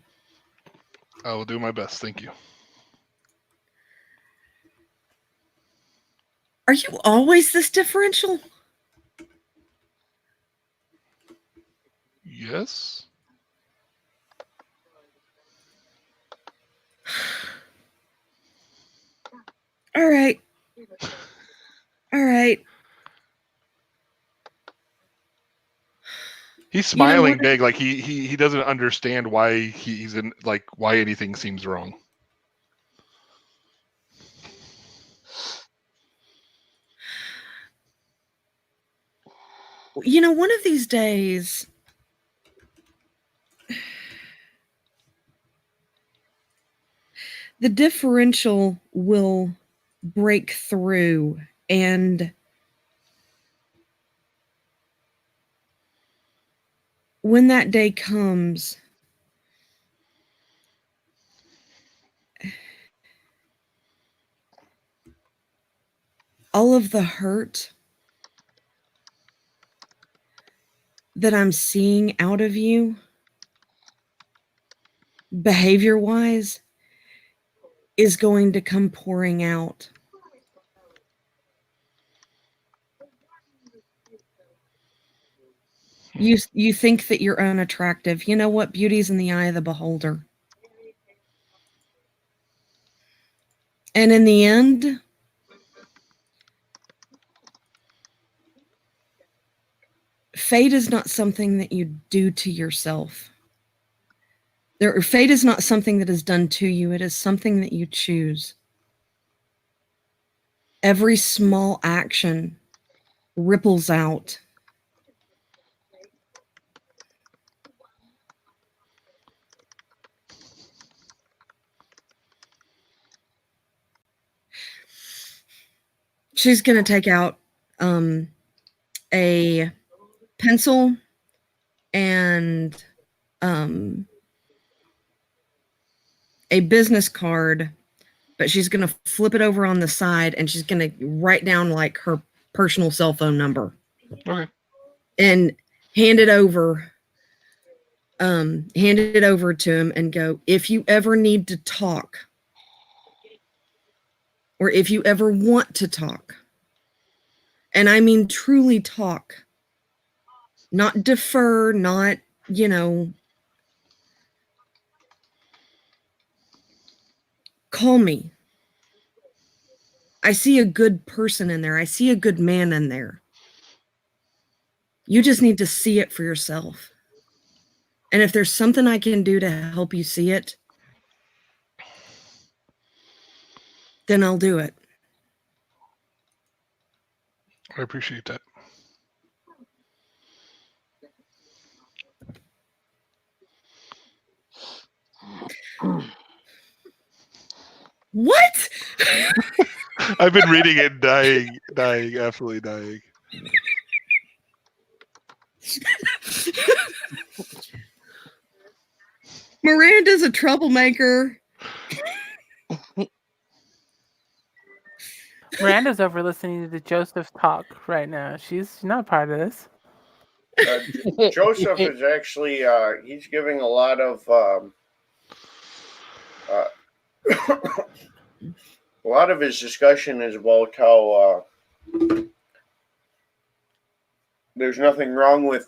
E: I will do my best. Thank you.
C: Are you always this differential?
E: Yes.
C: All right.
E: He's smiling big, like he doesn't understand why he's in, like, why anything seems wrong.
C: One of these days, the differential will break through, and when that day comes, all of the hurt that I'm seeing out of you, behavior wise, is going to come pouring out. You think that you're unattractive. You know what? Beauty's in the eye of the beholder. And in the end, fate is not something that you do to yourself. Fate is not something that is done to you. It is something that you choose. Every small action ripples out. She's going to take out a pencil and a business card, but she's going to flip it over on the side and she's going to write down like her personal cell phone number.
E: Okay.
C: And hand it over to him and go, if you ever need to talk, or if you ever want to talk, and I mean truly talk, not defer, not, call me. I see a good person in there. I see a good man in there. You just need to see it for yourself. And if there's something I can do to help you see it, then I'll do it.
E: I appreciate that.
C: What?
E: I've been reading it, dying, absolutely dying.
C: Miranda's a troublemaker.
B: Miranda's over listening to Joseph talk right now. She's not part of this.
A: Joseph is actually he's giving a lot of a lot of his discussion is about how there's nothing wrong with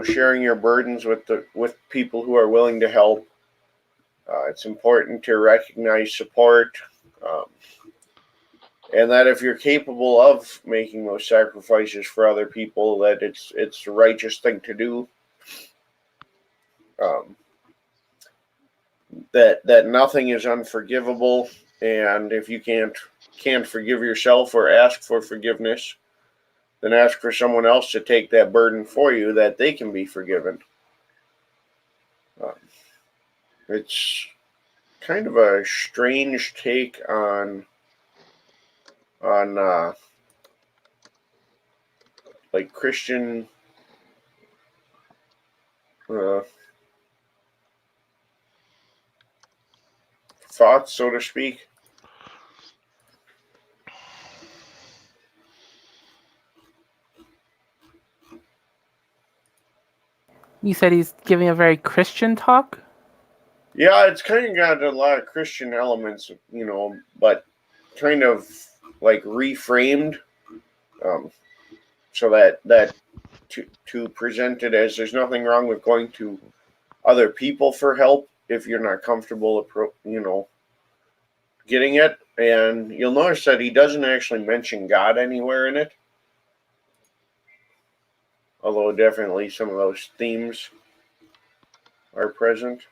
A: sharing your burdens with people who are willing to help. It's important to recognize support, and that if you're capable of making those sacrifices for other people, that it's the righteous thing to do. That nothing is unforgivable, and if you can't forgive yourself or ask for forgiveness, then ask for someone else to take that burden for you, that they can be forgiven. It's kind of a strange take on like Christian thoughts, so to speak.
B: You said he's giving a very Christian talk?
A: Yeah, it's kind of got a lot of Christian elements, but kind of like reframed, so that to present it as there's nothing wrong with going to other people for help if you're not comfortable, getting it. And you'll notice that he doesn't actually mention God anywhere in it, although definitely some of those themes are present.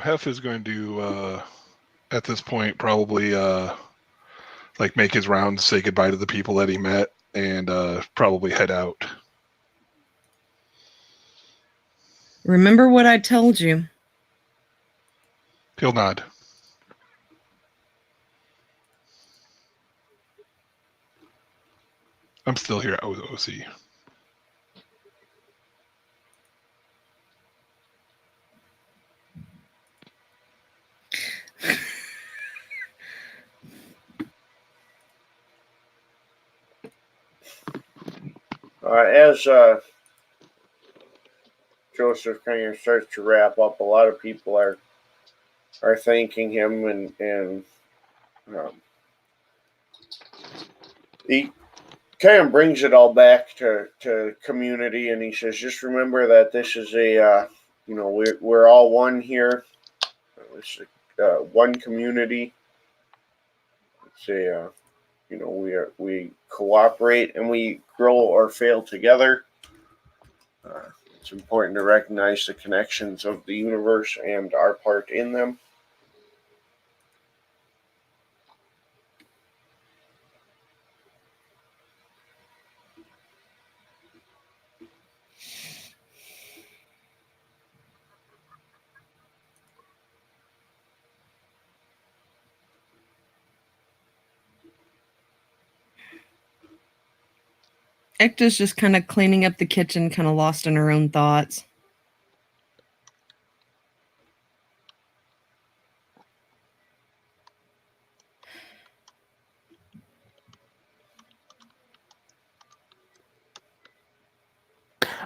E: Hef is going to, at this point, probably like make his rounds, say goodbye to the people that he met, and probably head out.
C: Remember what I told you.
E: He'll nod. I'm still here at OC.
A: As Joseph kind of starts to wrap up, a lot of people are thanking him, and he kind of brings it all back to community, and he says, just remember that this is a we're all one here. It's one community. It's a we cooperate and we grow or fail together. It's important to recognize the connections of the universe and our part in them.
C: Ekta's just kind of cleaning up the kitchen, kind of lost in her own thoughts.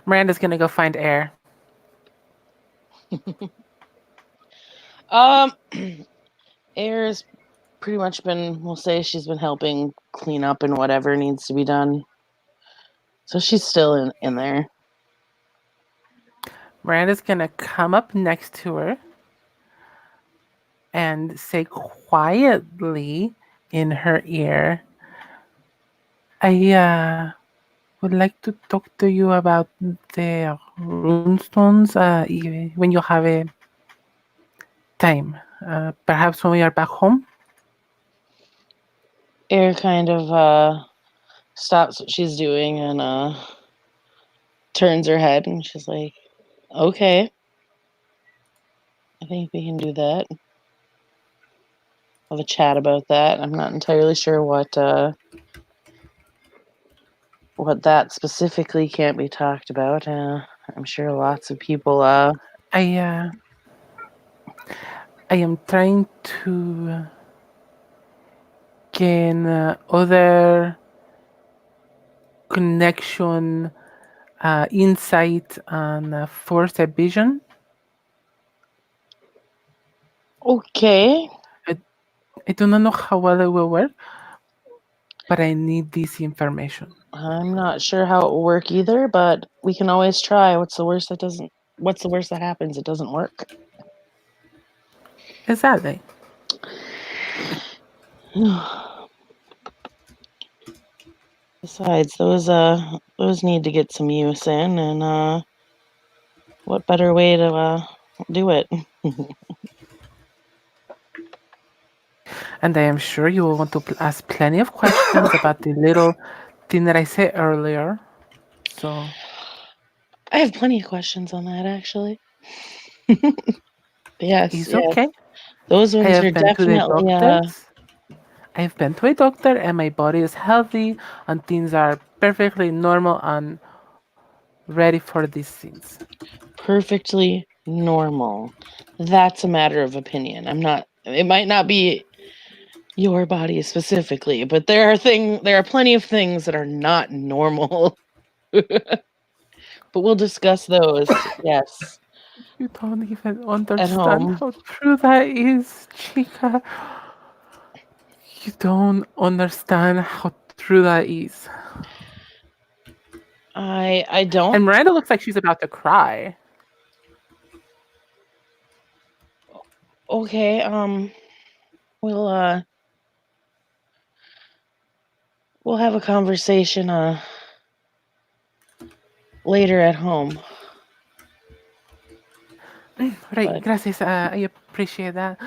B: Miranda's gonna go find Air.
F: Air's pretty much been, we'll say she's been helping clean up and whatever needs to be done. So she's still in there.
B: Miranda's gonna come up next to her and say quietly in her ear, I would like to talk to you about the runestones when you have a time. Perhaps when we are back home.
F: Air kind of stops what she's doing and turns her head and she's like, okay. I think we can do that. Have a chat about that. I'm not entirely sure what that specifically can't be talked about. I'm sure lots of people
B: I am trying to gain other connection, insight, and force vision.
F: Okay.
B: I do not know how well it will work, but I need this information.
F: I'm not sure how it will work either, but we can always try. What's the worst that happens? It doesn't work.
B: Exactly.
F: Besides, those need to get some use in, and what better way to do it?
B: And I am sure you will want to ask plenty of questions about the little thing that I said earlier. So
F: I have plenty of questions on that, actually. Yes,
B: it's
F: yes.
B: okay.
F: Those
B: I
F: ones are
B: have been to the
F: definitely
B: doctors. I've been to a doctor and my body is healthy and things are perfectly normal and ready for these things.
F: perfectly normal. That's a matter of opinion. It might not be your body specifically, but there are plenty of things that are not normal. But we'll discuss those. Yes.
B: You don't even understand
F: home.
B: how true that is, Chica. You don't understand how true that is.
F: I don't.
B: And Miranda looks like she's about to cry.
F: Okay, we'll have a conversation later at home.
B: Right,
F: But
B: gracias. I appreciate that.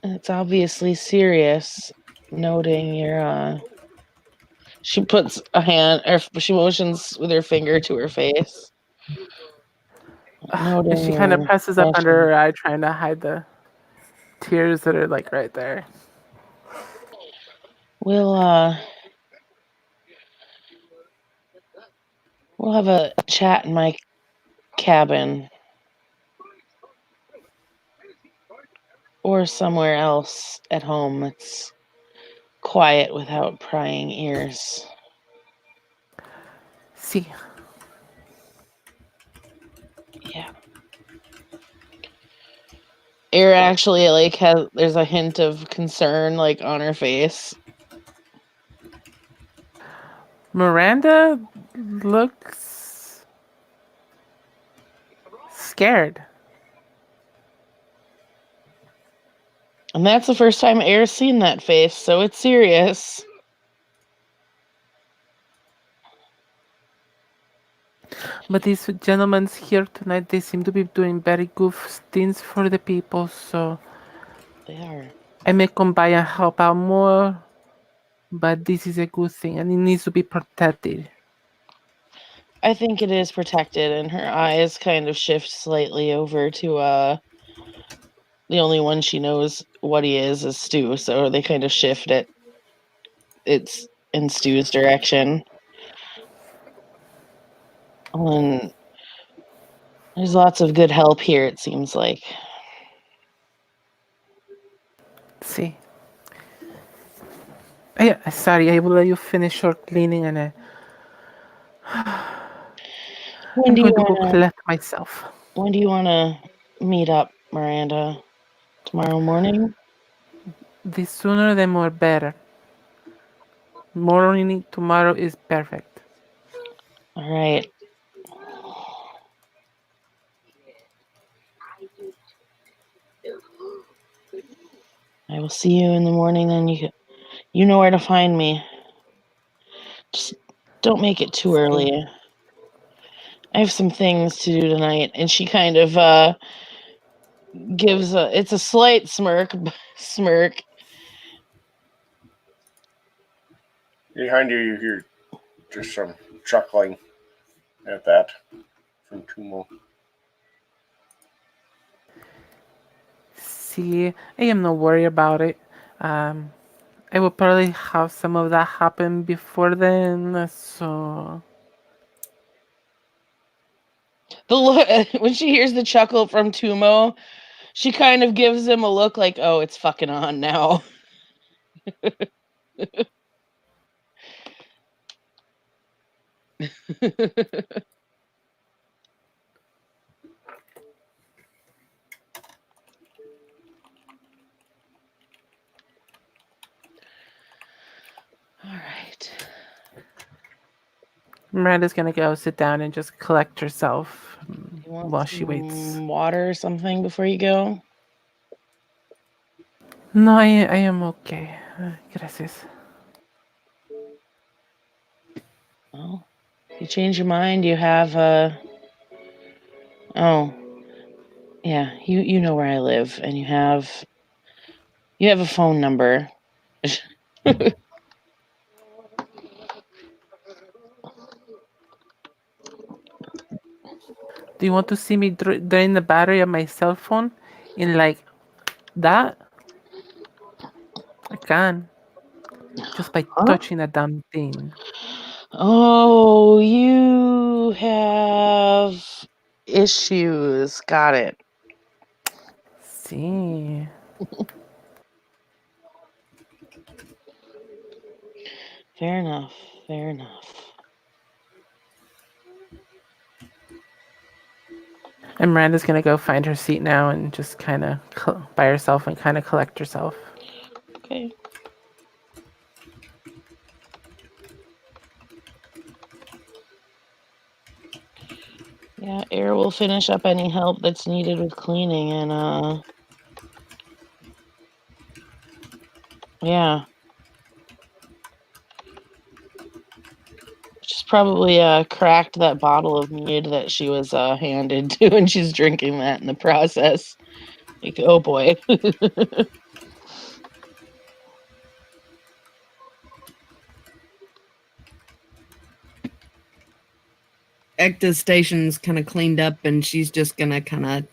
F: it's obviously serious, noting your she puts a hand or she motions with her finger to her face. Noting
B: She kind of
F: your
B: presses up under
F: expression.
B: her eye, trying to hide the tears that are like right there.
F: We'll we'll have a chat in my cabin or somewhere else at home that's quiet without prying ears.
B: See,
F: Yeah. Air actually like has there's a hint of concern like on her face.
B: Miranda looks scared.
F: And that's the first time Air's seen that face, so it's serious.
B: But these gentlemen here tonight, they seem to be doing very good things for the people, so
F: They are.
B: I may come by and help out more. But this is a good thing, and it needs to be protected.
F: I think it is protected, and her eyes kind of shift slightly over to the only one she knows what he is Stu, so they kind of shift it. It's in Stu's direction. And there's lots of good help here, it seems like.
B: See. Sorry, I will let you finish your cleaning, and
F: When
B: I'm
F: do you
B: going to go
F: wanna
B: collect myself.
F: when do you wanna meet up, Miranda? Tomorrow morning?
B: The sooner the more better. Morning tomorrow is perfect.
F: All right. I will see you in the morning. Then you know where to find me. Just don't make it too early. I have some things to do tonight. And she kind of gives it's a slight smirk.
A: Behind you, you hear just some chuckling at that from Tumo.
B: See, I am not worried about it. Um, I will probably have some of that happen before then, so...
F: The look when she hears the chuckle from Tumo, she kind of gives him a look like, "Oh, it's fucking on now." All right.
B: Miranda's gonna go sit down and just collect herself
F: You want
B: while she waits.
F: some water or something before you go?
B: No, I am okay. Gracias.
F: Well, if you change your mind, you have oh, yeah, you know where I live, and you have a phone number.
B: Do you want to see me drain the battery of my cell phone in like that? I can. Just by
F: Huh?
B: touching a damn thing.
F: Oh, you have issues. Got it.
B: See.
F: Fair enough. Fair enough.
B: And Miranda's gonna go find her seat now and just kind of by herself and kind of collect herself.
F: Okay. Yeah, Air will finish up any help that's needed with cleaning and yeah. She's probably cracked that bottle of mead that she was handed to, and she's drinking that in the process. Like, oh boy.
C: Ecta's station's kind of cleaned up, and she's just gonna kind of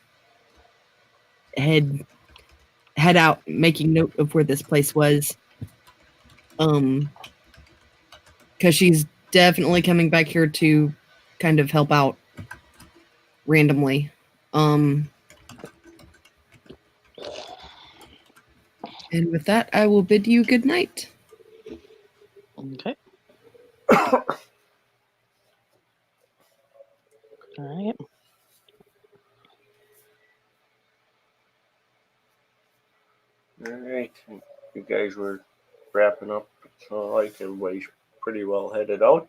C: head out, making note of where this place was. Because she's definitely coming back here to kind of help out randomly. And with that, I will bid you good night.
F: Okay. All right.
A: All right. You guys were wrapping up. So like everybody's pretty well headed out.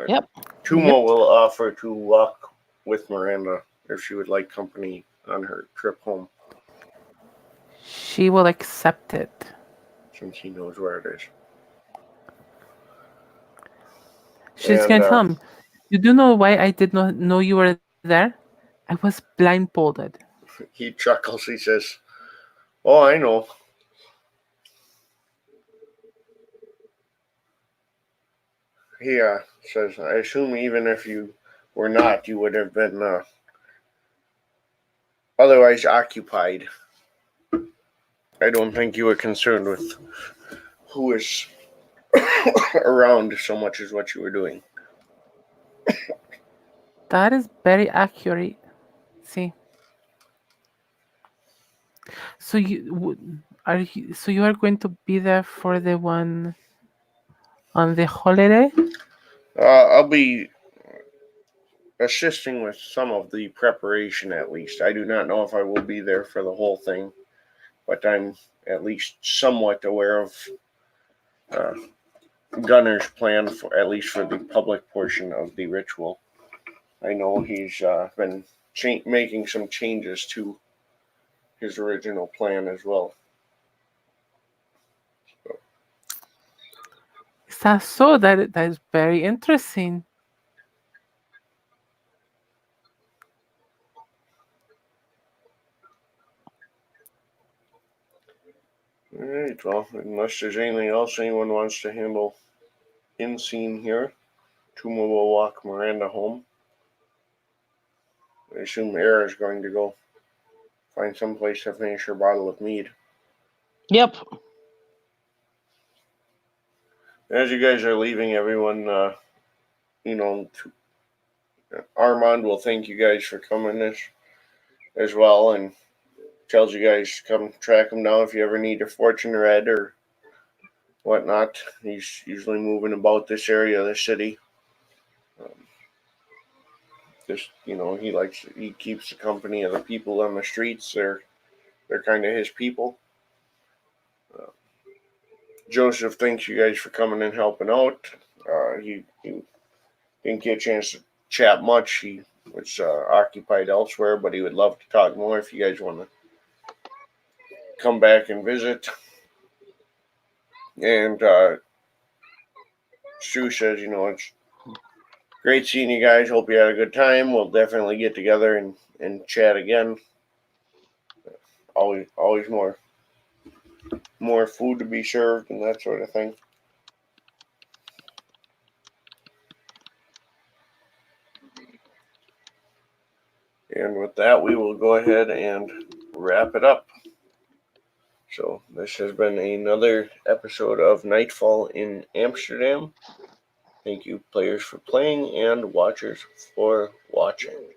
F: Yep.
A: Tumo will offer to walk with Miranda if she would like company on her trip home,
B: She will accept it.
A: since he knows where it is.
B: She's
A: And,
B: gonna tell him, "You do know why I did not know you were there? I was blindfolded."
A: He chuckles. He says, "Oh, I know." He says, "I assume even if you were not, you would have been otherwise occupied. I don't think you were concerned with who is around so much as what you were doing."
B: That is very accurate. See. So you are going to be there for the one on the holiday?
A: I'll be assisting with some of the preparation at least. I do not know if I will be there for the whole thing, but I'm at least somewhat aware of uh, Gunner's plan, for at least for the public portion of the ritual. I know he's been making some changes to his original plan as well.
B: Is that so? That is very interesting.
A: All right, well, unless there's anything else anyone wants to handle in scene here, Tuma will walk Miranda home. I assume Era is going to go find some place to finish her bottle of mead.
F: Yep.
A: As you guys are leaving, everyone, Armand will thank you guys for coming as well, and tells you guys come track him down if you ever need a fortune read or whatnot. He's usually moving about this area of the city. He keeps the company of the people on the streets. They're kind of his people. Joseph thanks you guys for coming and helping out. He didn't get a chance to chat much. He was occupied elsewhere, but he would love to talk more if you guys want to come back and visit. And Stu says, it's great seeing you guys. Hope you had a good time. We'll definitely get together and chat again. Always more food to be served and that sort of thing. And with that, we will go ahead and wrap it up. So this has been another episode of Nightfall in Amsterdam. Thank you, players, for playing, and watchers for watching.